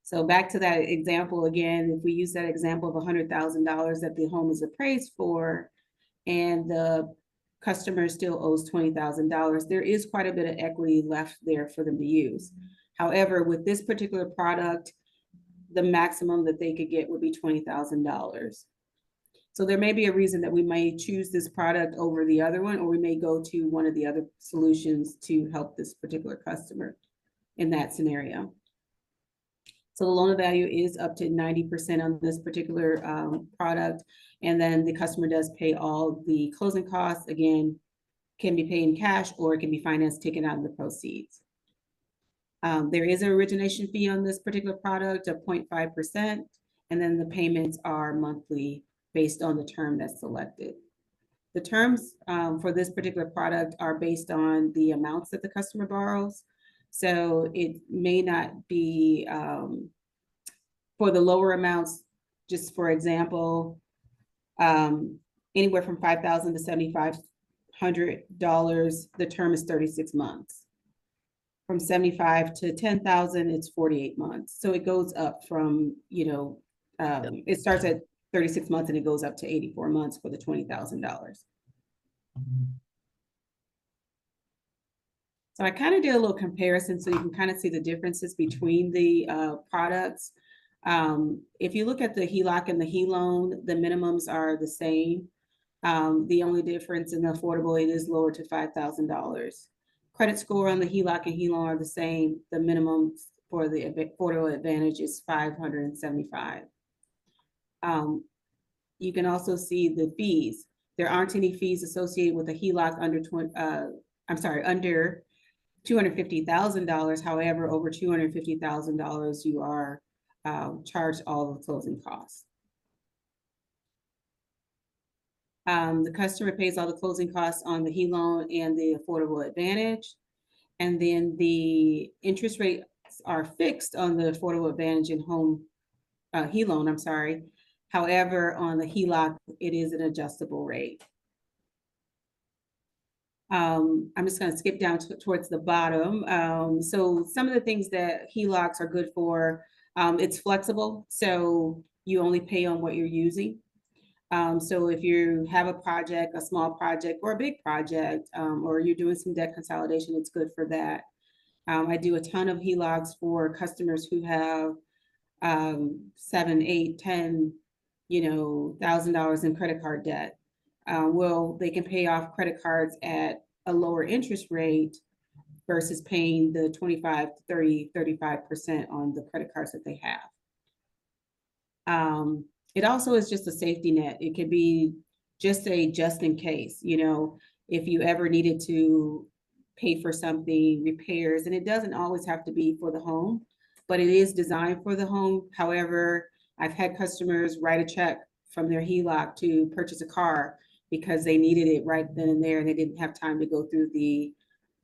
So back to that example again, if we use that example of $100,000 that the home is appraised for, and the customer still owes $20,000, there is quite a bit of equity left there for them to use. However, with this particular product, the maximum that they could get would be $20,000. So there may be a reason that we may choose this product over the other one, or we may go to one of the other solutions to help this particular customer in that scenario. So the loan value is up to 90% on this particular product. And then the customer does pay all the closing costs. Again, can be paid in cash, or it can be financed, taken out of the proceeds. There is an origination fee on this particular product of 0.5%. And then the payments are monthly based on the term that's selected. The terms for this particular product are based on the amounts that the customer borrows. So it may not be for the lower amounts, just for example, anywhere from $5,000 to $7,500, the term is 36 months. From 75 to 10,000, it's 48 months. So it goes up from, it starts at 36 months and it goes up to 84 months for the $20,000. So I kind of did a little comparison so you can kind of see the differences between the products. If you look at the HELOC and the HELoan, the minimums are the same. The only difference in the affordable, it is lower to $5,000. Credit score on the HELOC and HELoan are the same. The minimum for the affordable advantage is 575. You can also see the fees. There aren't any fees associated with a HELOC under $250,000. However, over $250,000, you are charged all of the closing costs. The customer pays all the closing costs on the HELoan and the affordable advantage. And then the interest rates are fixed on the affordable advantage and HELoan, I'm sorry. However, on the HELOC, it is an adjustable rate. I'm just going to skip down towards the bottom. So some of the things that HELOCs are good for, it's flexible. So you only pay on what you're using. So if you have a project, a small project or a big project, or you're doing some debt consolidation, it's good for that. I do a ton of HELOCs for customers who have 7, 8, 10, $1,000 in credit card debt. Well, they can pay off credit cards at a lower interest rate versus paying the 25 to 30, 35% on the credit cards that they have. It also is just a safety net. It could be just in case, if you ever needed to pay for something, repairs, and it doesn't always have to be for the home, but it is designed for the home. However, I've had customers write a check from their HELOC to purchase a car because they needed it right then and there, and they didn't have time to go through the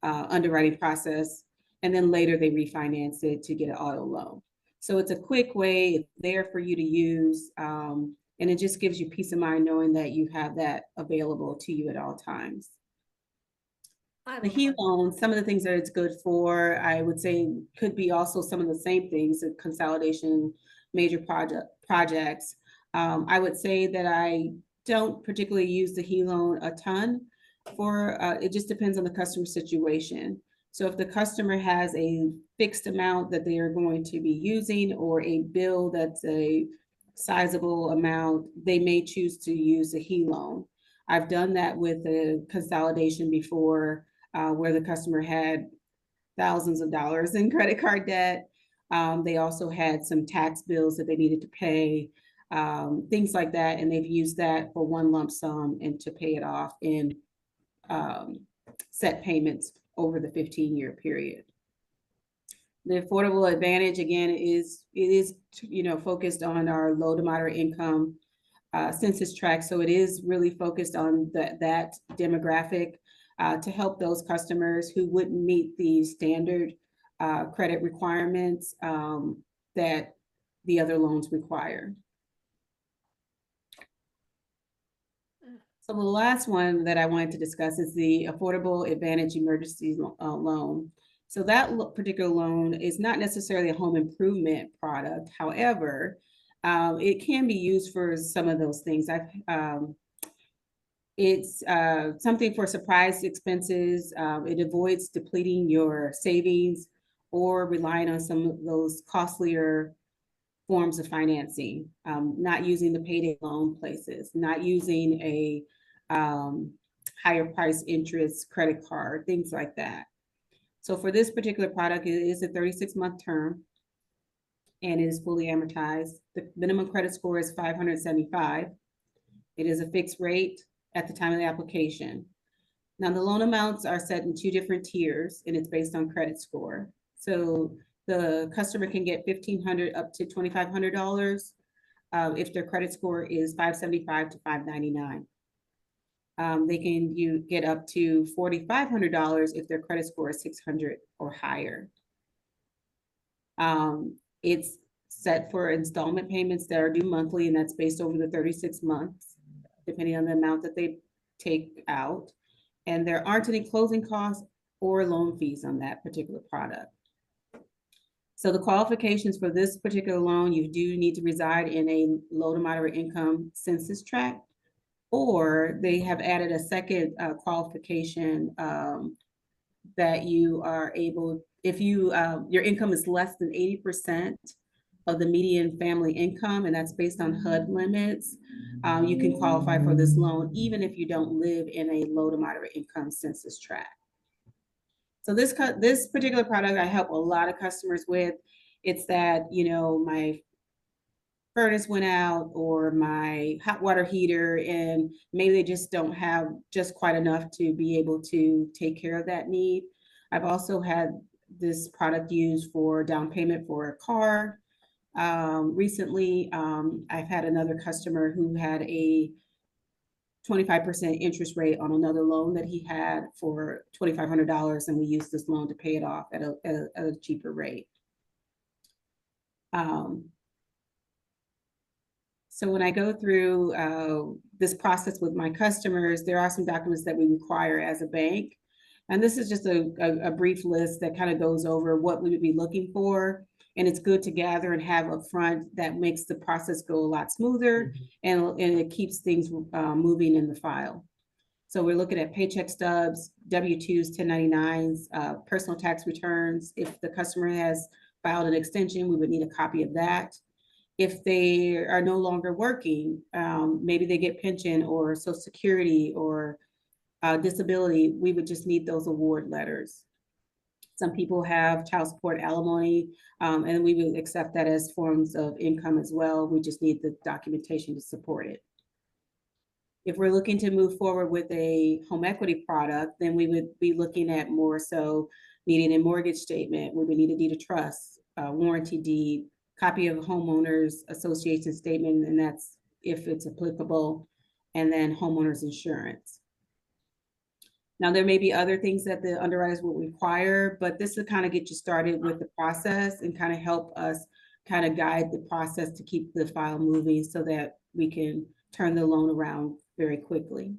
underwriting process. And then later they refinance it to get an auto loan. So it's a quick way, it's there for you to use. And it just gives you peace of mind knowing that you have that available to you at all times. The HE loan, some of the things that it's good for, I would say could be also some of the same things, the consolidation, major projects. I would say that I don't particularly use the HE loan a ton for, it just depends on the customer situation. So if the customer has a fixed amount that they are going to be using or a bill that's a sizable amount, they may choose to use a HE loan. I've done that with a consolidation before, where the customer had thousands of dollars in credit card debt. They also had some tax bills that they needed to pay, things like that. And they've used that for one lump sum and to pay it off in set payments over the 15-year period. The affordable advantage, again, is focused on our low to moderate income census tract. So it is really focused on that demographic to help those customers who wouldn't meet the standard credit requirements that the other loans require. So the last one that I wanted to discuss is the Affordable Advantage Emergency Loan. So that particular loan is not necessarily a home improvement product. However, it can be used for some of those things. It's something for surprise expenses. It avoids depleting your savings or relying on some of those costlier forms of financing, not using the payday loan places, not using a higher price interest credit card, things like that. So for this particular product, it is a 36-month term and it is fully amortized. The minimum credit score is 575. It is a fixed rate at the time of the application. Now the loan amounts are set in 2 different tiers and it's based on credit score. So the customer can get $1,500 up to $2,500 if their credit score is 575 to 599. They can get up to $4,500 if their credit score is 600 or higher. It's set for installment payments that are due monthly, and that's based over the 36 months, depending on the amount that they take out. And there aren't any closing costs or loan fees on that particular product. So the qualifications for this particular loan, you do need to reside in a low to moderate income census tract, or they have added a second qualification that you are able, if your income is less than 80% of the median family income, and that's based on HUD limits, you can qualify for this loan even if you don't live in a low to moderate income census tract. So this particular product I help a lot of customers with. It's that, my furnace went out or my hot water heater, and maybe they just don't have just quite enough to be able to take care of that need. I've also had this product used for down payment for a car. Recently, I've had another customer who had a 25% interest rate on another loan that he had for $2,500, and we used this loan to pay it off at a cheaper rate. So when I go through this process with my customers, there are some documents that we require as a bank. And this is just a brief list that kind of goes over what we would be looking for. And it's good to gather and have up front. That makes the process go a lot smoother, and it keeps things moving in the file. So we're looking at paycheck stubs, W-2s, 1099s, personal tax returns. If the customer has filed an extension, we would need a copy of that. If they are no longer working, maybe they get pension or Social Security or disability, we would just need those award letters. Some people have child support, alimony, and we would accept that as forms of income as well. We just need the documentation to support it. If we're looking to move forward with a home equity product, then we would be looking at more so needing a mortgage statement. We would need a deed of trust, warranty deed, copy of homeowners association statement, and that's if it's applicable, and then homeowners insurance. Now, there may be other things that the underwriters will require, but this will kind of get you started with the process and kind of help us kind of guide the process to keep the file moving so that we can turn the loan around very quickly.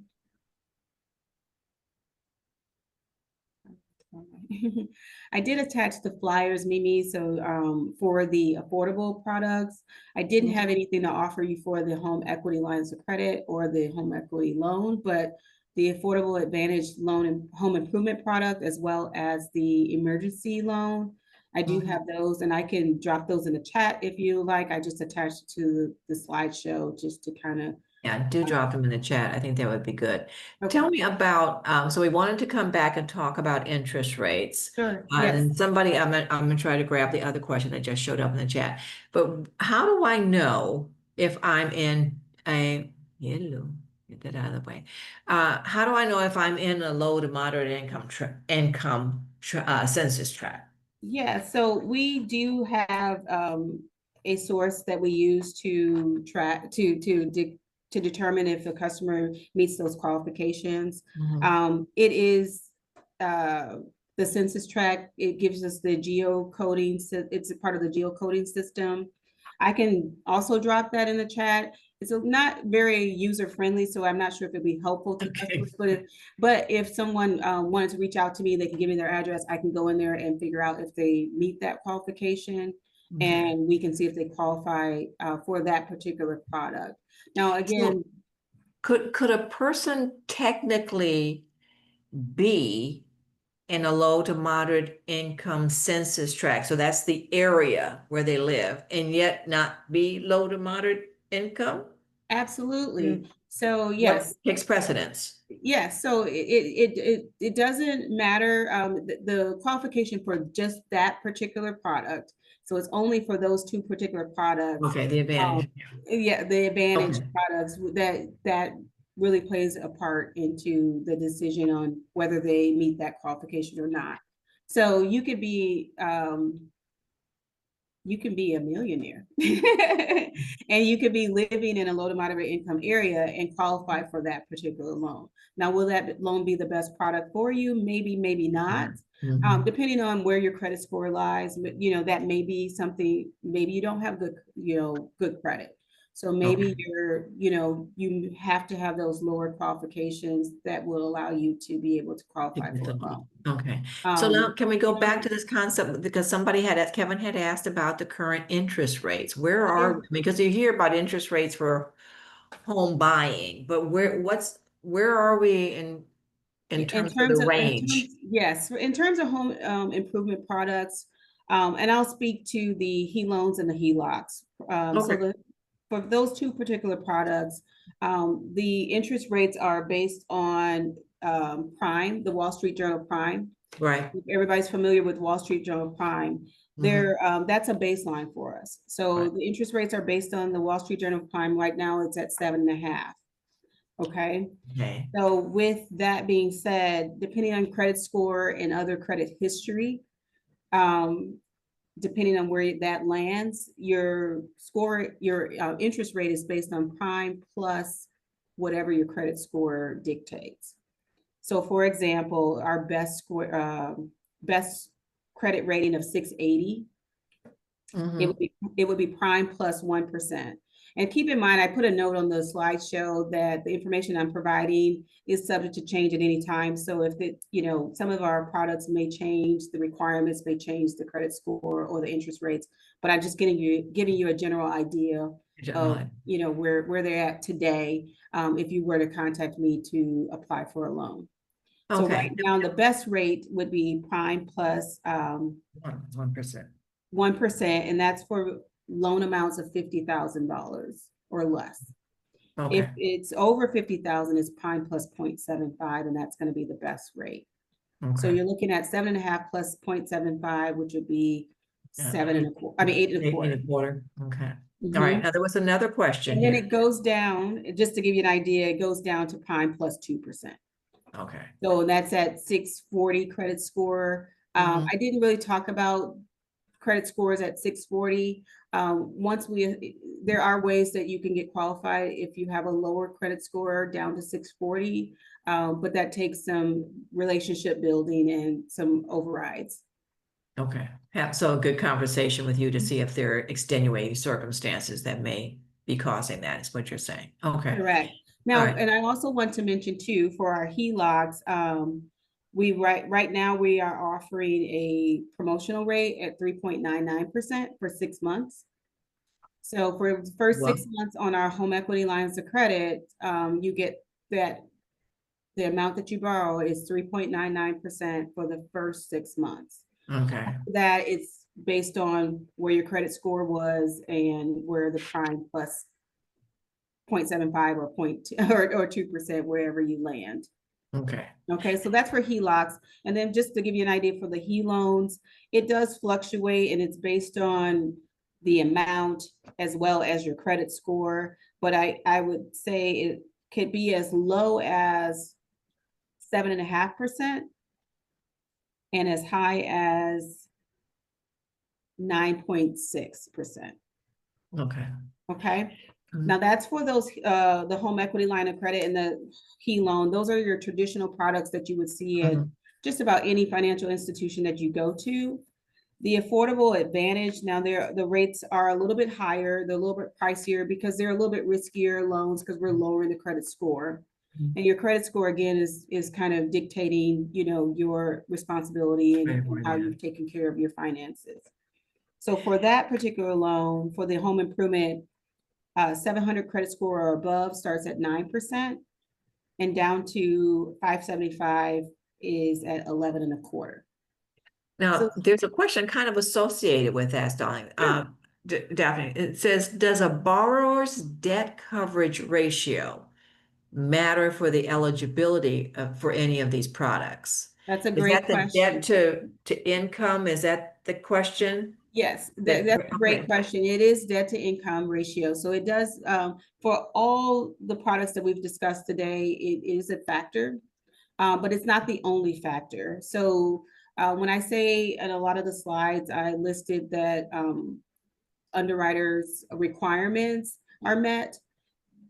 I did attach the flyers, Mimi, so for the affordable products. I didn't have anything to offer you for the home equity lines of credit or the home equity loan, but the Affordable Advantage Loan and Home Improvement product, as well as the emergency loan. I do have those, and I can drop those in the chat if you like. I just attached to the slideshow just to kind of. Yeah, do drop them in the chat. I think that would be good. Okay. Tell me about, so we wanted to come back and talk about interest rates. Sure. And somebody, I'm gonna try to grab the other question that just showed up in the chat. But how do I know if I'm in a, hello, get that out of the way. How do I know if I'm in a low to moderate income census tract? Yeah, so we do have a source that we use to track to determine if the customer meets those qualifications. It is the census tract. It gives us the geocoding. So it's a part of the geocoding system. I can also drop that in the chat. It's not very user friendly, so I'm not sure if it'd be helpful to customers, but if someone wanted to reach out to me, they can give me their address. I can go in there and figure out if they meet that qualification, and we can see if they qualify for that particular product. Now, again, so could a person technically be in a low to moderate income census tract? So that's the area where they live, and yet not be low to moderate income? absolutely. So yes. What takes precedence? Yes, so it doesn't matter the qualification for just that particular product. So it's only for those two particular products. Okay, the advantage. Yeah, the advantage Okay. products that really plays a part into the decision on whether they meet that qualification or not. So you could be a millionaire and you could be living in a low to moderate income area and qualify for that particular loan. Now, will that loan be the best product for you? Maybe, maybe not. Depending on where your credit score lies, you know, that may be something, maybe you don't have good, good credit. So maybe you're, you have to have those lower qualifications that will allow you to be able to qualify for a loan. Okay. So now can we go back to this concept, because Kevin had asked about the current interest rates. Where are, because you hear about interest rates for home buying, but where are we in terms of the range? Yes, in terms of home improvement products, and I'll speak to the HELOANs and the HELOCs. So for those two particular products, the interest rates are based on Prime, the Wall Street Journal Prime. Right. Everybody's familiar with Wall Street Journal Prime. That's a baseline for us. So the interest rates are based on the Wall Street Journal Prime. Right now it's at 7.5. Okay. So with that being said, depending on credit score and other credit history, depending on where that lands, your interest rate is based on Prime plus whatever your credit score dictates. So for example, our best credit rating of 680, it would be Prime plus 1%. And keep in mind, I put a note on the slideshow that the information I'm providing is subject to change at any time. So if some of our products may change, the requirements may change, the credit score or the interest rates, but I'm just giving you a general idea of, where they're at today, if you were to contact me to apply for a loan. So right now, the best rate would be Prime plus 1%. 1%, and that's for loan amounts of $50,000 or less. If Okay, it's over 50,000, it's prime plus 0.75, and that's going to be the best rate. So okay. you're looking at 7.5 plus 0.75, which would be Yeah, 7.25. I mean, 8.25. 8.25. Okay. All Mhm. right. Now there was another question And then here. it goes down, just to give you an idea, it goes down to prime plus 2%. Okay. So that's at 640 credit score. Mhm. I didn't really talk about credit scores at 640. There are ways that you can get qualified if you have a lower credit score down to 640, but that takes some relationship building and some overrides. Okay. So a good conversation with you to see if there are extenuating circumstances that may be causing that, is what you're saying. Okay. Correct. All Now, right. and I also want to mention too, for our HELOCs, right now we are offering a promotional rate at 3.99% for 6 months. So for the first Well, 6 months on our home equity lines of credit, you get that the amount that you borrow is 3.99% for the first 6 months. okay. That it's based on where your credit score was and where the prime plus 0.75 or 2%, wherever you land. Okay. Okay, so that's for HELOCs. And then just to give you an idea for the HE loans, it does fluctuate and it's based on the amount as well as your credit score. But I would say it could be as low as 7.5% and as high as 9.6%. Okay. Okay. Mhm. Now that's for those the home equity line of credit and the HE loan. Those are your traditional products that you would see at Mhm. just about any financial institution that you go to. The affordable advantage, now the rates are a little bit higher, they're a little bit pricier because they're a little bit riskier loans because we're lowering the credit score. Mhm. And your credit score again is kind of dictating, your responsibility and Right, how yeah. you've taken care of your finances. So for that particular loan, for the home improvement, 700 credit score or above starts at 9%, and down to 575 is at 11.25. Now, So there's a question kind of associated with that, Stallings. sure. Daphne, it says, does a borrower's debt coverage ratio matter for the eligibility for any of these products? That's a Is great that the debt question. to income? Is that the question? Yes, that's a great Okay. question. It is debt to income ratio. So it does, for all the products that we've discussed today, it is a factor, but it's not the only factor. So when I say in a lot of the slides, I listed that underwriters' requirements are met,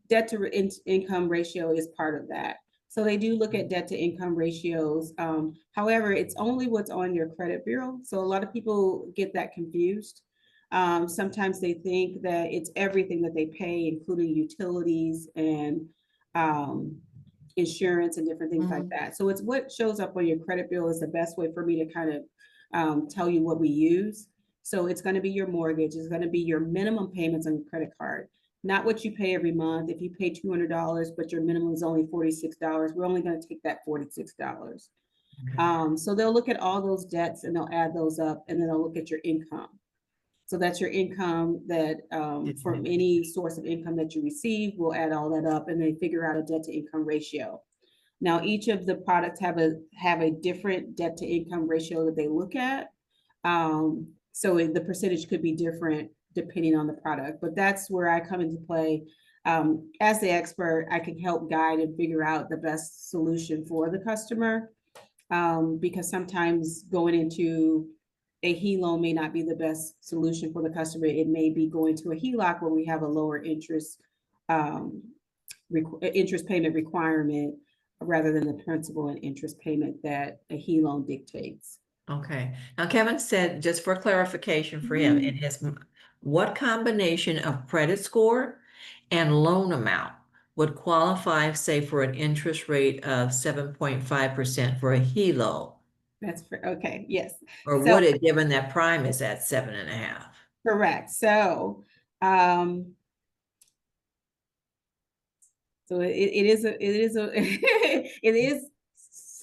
debt to income ratio is part of that. So they do look at debt to income ratios. However, it's only what's on your credit bureau. So a lot of people get that confused. Sometimes they think that it's everything that they pay, including utilities and insurance and different things like that. So it's what shows up on your credit bill is the best way for me to kind of tell you what we use. So it's going to be your mortgage, it's going to be your minimum payments on your credit card, not what you pay every month. If you pay $200, but your minimum is only $46, we're only going to take that $46. So they'll look at all those debts and they'll add those up, and then they'll look at your income. So that's your income that from any source of income that you receive, we'll add all that up and they figure out a debt to income ratio. Now, each of the products have a different debt to income ratio that they look at. So the percentage could be different depending on the product, but that's where I come into play. As the expert, I can help guide and figure out the best solution for the customer. Because sometimes going into a HE loan may not be the best solution for the customer. It may be going to a HELOC where we have a lower interest interest payment requirement rather than the principal and interest payment that a HE loan dictates. Okay. Now, Kevin said, just for clarification for him, in his, what combination of credit score and loan amount would qualify, say, for an interest rate of 7.5% for a HELO? That's okay. Yes. Or So would it, given that prime is at 7.5? correct. So it is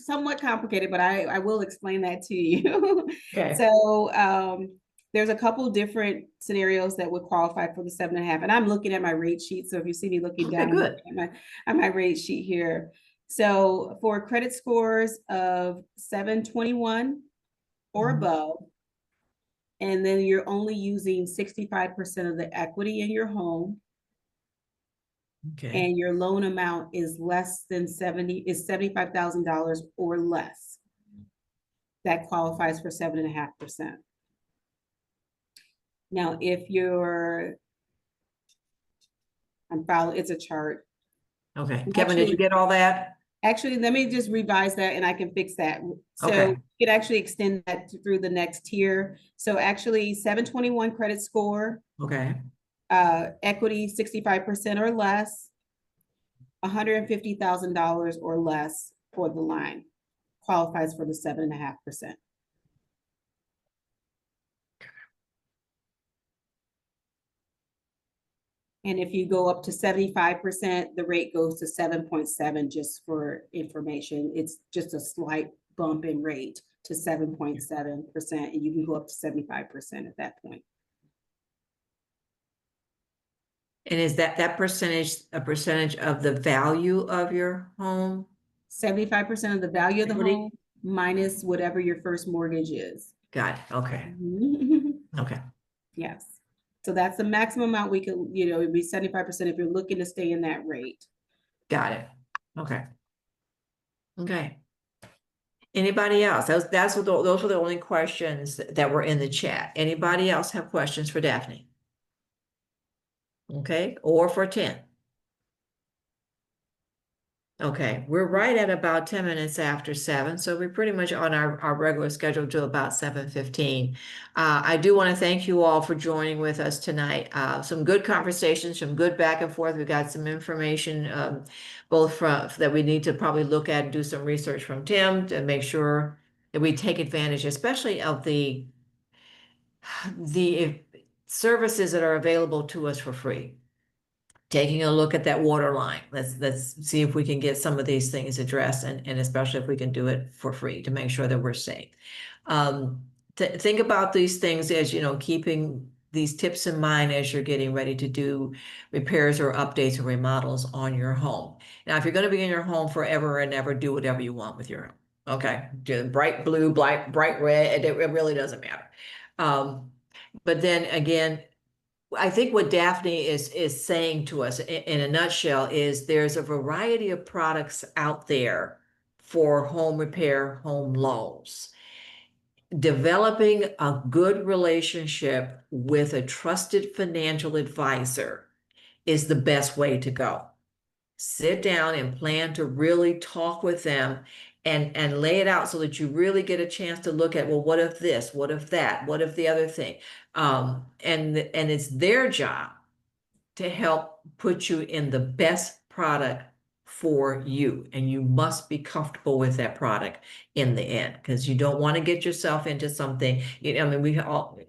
somewhat complicated, but I will explain that to you. Okay. So there's a couple different scenarios that would qualify for the 7.5. And I'm looking at my rate sheet. So if you see me looking Okay, down, I'm good. looking at my rate sheet here. So for credit scores of 721 or Mhm. above, and then you're only using 65% of the equity in your home, Okay, and your loan amount is less than $75,000 or less, that qualifies for 7.5%. Now, if you're, it's a chart. okay. Kevin, did you get all that? Actually, let me just revise that and I can fix that. So Okay. you could actually extend that through the next tier. So actually 721 credit score, Okay, equity 65% or less, $150,000 or less for the line qualifies for the 7.5%. And if you go up to 75%, the rate goes to 7.7, just for information. It's just a slight bump in rate to 7.7%, and you can go up to 75% at that point. and is that percentage a percentage of the value of your home? 75% of the value of the Equity? home minus whatever your first mortgage is. Got it, okay, okay. Yes. So that's the maximum amount we could, it'd be 75% if you're looking to stay in that rate. Got it. Okay. Okay. Anybody else? Those were the only questions that were in the chat. Anybody else have questions for Daphne? Okay, or for Tim? Okay, we're right at about 10 minutes after 7, so we're pretty much on our regular schedule to about 7:15. I do want to thank you all for joining with us tonight. Some good conversations, some good back and forth. We got some information, both from that we need to probably look at and do some research from Tim to make sure that we take advantage, especially of the services that are available to us for free. Taking a look at that water line. Let's see if we can get some of these things addressed, and especially if we can do it for free to make sure that we're safe. Think about these things as, keeping these tips in mind as you're getting ready to do repairs or updates or remodels on your home. Now, if you're going to be in your home forever and ever, do whatever you want with your home. Okay, do bright blue, bright red, it really doesn't matter. But then again, I think what Daphne is saying to us in a nutshell is there's a variety of products out there for home repair, home loans. Developing a good relationship with a trusted financial advisor is the best way to go. Sit down and plan to really talk with them and lay it out so that you really get a chance to look at, well, what if this, what if that, what if the other thing? And it's their job to help put you in the best product for you. And you must be comfortable with that product in the end, because you don't want to get yourself into something, we all,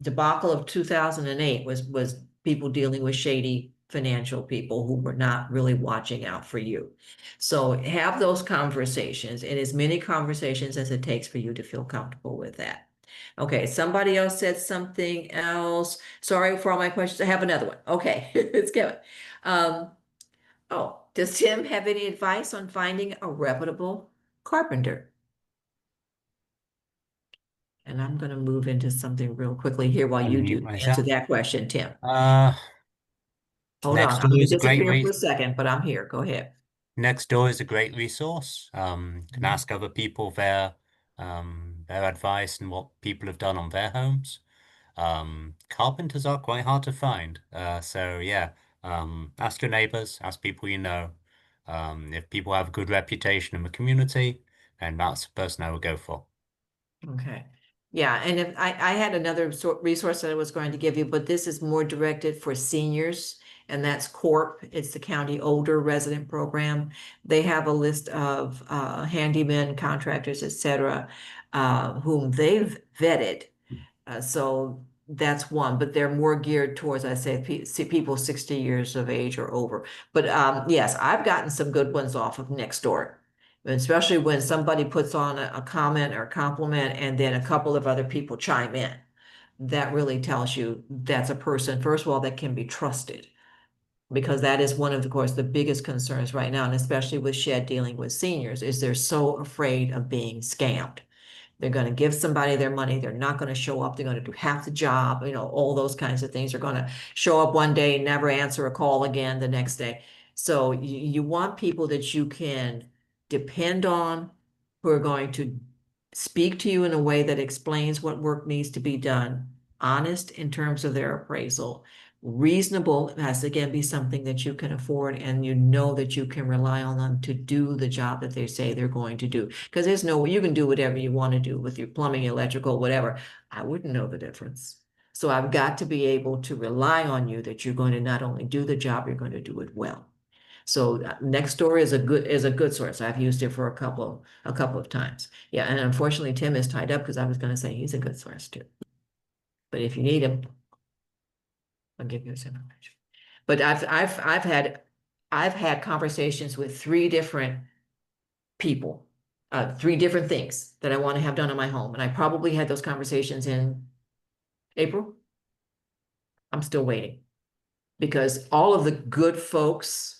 debacle of 2008 was people dealing with shady financial people who were not really watching out for you. So have those conversations, and as many conversations as it takes for you to feel comfortable with that. Okay, somebody else said something else. Sorry for all my questions. I have another one. Okay, it's Kevin. Does Tim have any advice on finding a reputable carpenter? And I'm going to move into something real quickly here while you do Unmute answer myself. that question, Tim. Hold on, Next I'm door going is to a great disappear for a second, but I'm here. Go ahead. Next door is a great resource. Can ask other people their advice and what people have done on their homes. Carpenters are quite hard to find. So yeah, ask your neighbors, ask people you know. If people have a good reputation in the community, then that's the person I would go for. Okay. Yeah, and if I had another resource that I was going to give you, but this is more directed for seniors, and that's CORP. It's the County Older Resident Program. They have a list of handymen, contractors, etc., whom they've vetted. So that's one, but they're more geared towards, I say, people 60 years of age or over. But yes, I've gotten some good ones off of Nextdoor, especially when somebody puts on a comment or compliment and then a couple of other people chime in. that really tells you that's a person, first of all, that can be trusted. Because that is one of course, the biggest concerns right now, and especially with Shed dealing with seniors, is they're so afraid of being scammed. They're going to give somebody their money. They're not going to show up. They're going to do half the job, all those kinds of things. They're going to show up one day, never answer a call again the next day. So you want people that you can depend on, who are going to speak to you in a way that explains what work needs to be done, honest in terms of their appraisal, reasonable. It has to again be something that you can afford, and you know that you can rely on them to do the job that they say they're going to do. Because there's no way you can do whatever you want to do with your plumbing, electrical, whatever. I wouldn't know the difference. So I've got to be able to rely on you that you're going to not only do the job, you're going to do it well. So next door is a good source. I've used it for a couple of times. Yeah, and unfortunately Tim is tied up because I was going to say he's a good source too. But if you need him, I'll give you his information. But I've had conversations with 3 different people, 3 different things that I want to have done in my home. And I probably had those conversations in April. I'm still waiting because all of the good folks,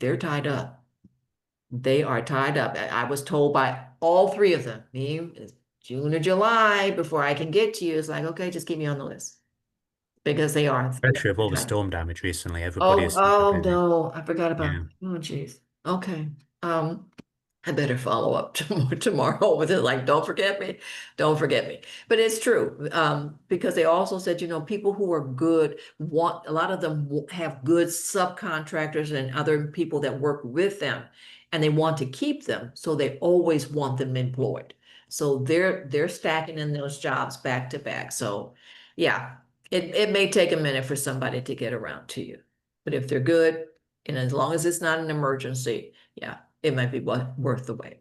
they're tied up. They are tied up. I was told by all 3 of them, June or July before I can get to you. It's like, okay, just keep me on the list. Because they are. Especially with all the storm damage recently, everybody Oh, is super busy. no, I forgot about, Yeah. oh, geez. Okay. I better follow up tomorrow with it. Like, don't forget me. Don't forget me. But it's true. Because they also said, people who are good a lot of them have good subcontractors and other people that work with them, and they want to keep them. So they always want them employed. So they're stacking in those jobs back to back. So yeah, it may take a minute for somebody to get around to you. But if they're good, and as long as it's not an emergency, yeah, it might be worth the wait.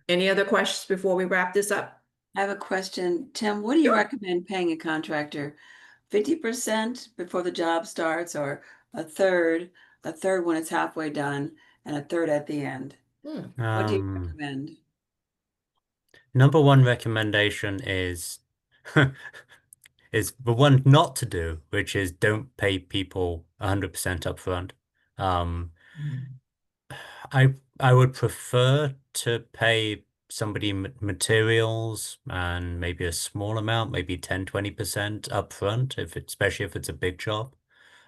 Any other questions before we wrap this up? I have a question. Tim, what do you Sure. recommend paying a contractor? 50% before the job starts, or a third when it's halfway done, and a third at the end? What do you recommend? Number one recommendation is is the one not to do, which is don't pay people 100% upfront. I would prefer to pay somebody materials and maybe a small amount, maybe 10-20% upfront, especially if it's a big job.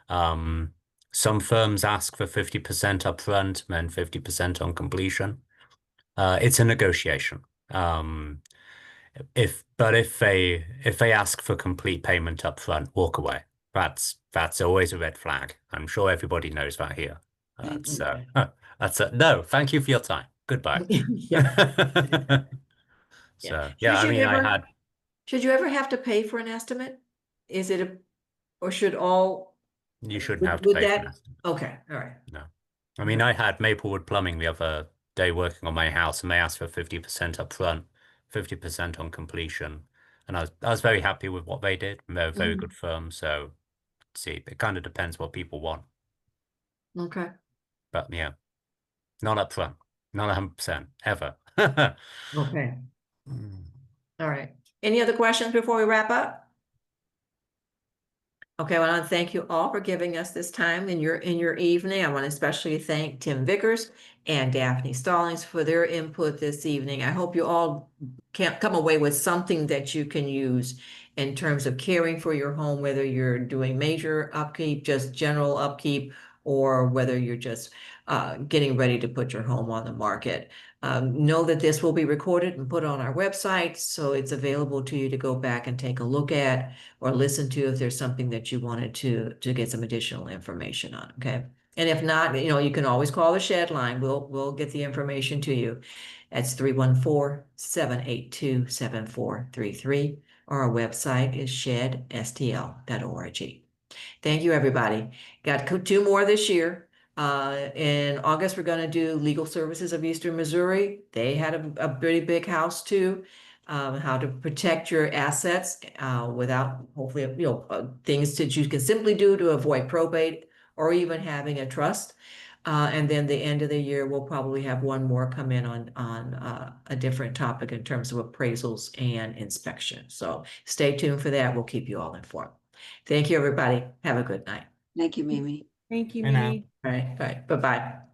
Some firms ask for 50% upfront and then 50% on completion. It's a negotiation. If they ask for complete payment up front, walk away. That's always a red flag. I'm sure everybody knows that here. That's no. Thank you for your time. Goodbye. Yeah. So yeah, I mean, Should you ever have to pay for an estimate? Is it or should all? You shouldn't have to pay for an estimate. Okay, all right. No. I mean, I had Maplewood Plumbing the other day working on my house, and they asked for 50% up front, 50% on completion. And I was very happy with what they did. And they're a very good firm. So see, it kind of depends what people want. Okay. But yeah, not up front, not 100% ever. Okay. All right. Any other questions before we wrap up? Okay, well, I want to thank you all for giving us this time in your evening. I want to especially thank Tim Vickers and Daphne Stallings for their input this evening. I hope you all can come away with something that you can use in terms of caring for your home, whether you're doing major upkeep, just general upkeep, or whether you're just getting ready to put your home on the market. Know that this will be recorded and put on our website, so it's available to you to go back and take a look at or listen to if there's something that you wanted to get some additional information on, okay? And if not, you can always call the Shed line. We'll get the information to you. That's 314-782-7433, or our website is shedstl.org. Thank you, everybody. Got 2 more this year. In August, we're going to do Legal Services of Eastern Missouri. They had a pretty big house too. How to protect your assets without, hopefully, things that you can simply do to avoid probate or even having a trust. And then the end of the year, we'll probably have one more come in on a different topic in terms of appraisals and inspection. So stay tuned for that. We'll keep you all informed. Thank you, everybody. Have a good night. Thank you, Mimi. Thank you, I know. Mimi. All right, bye-bye.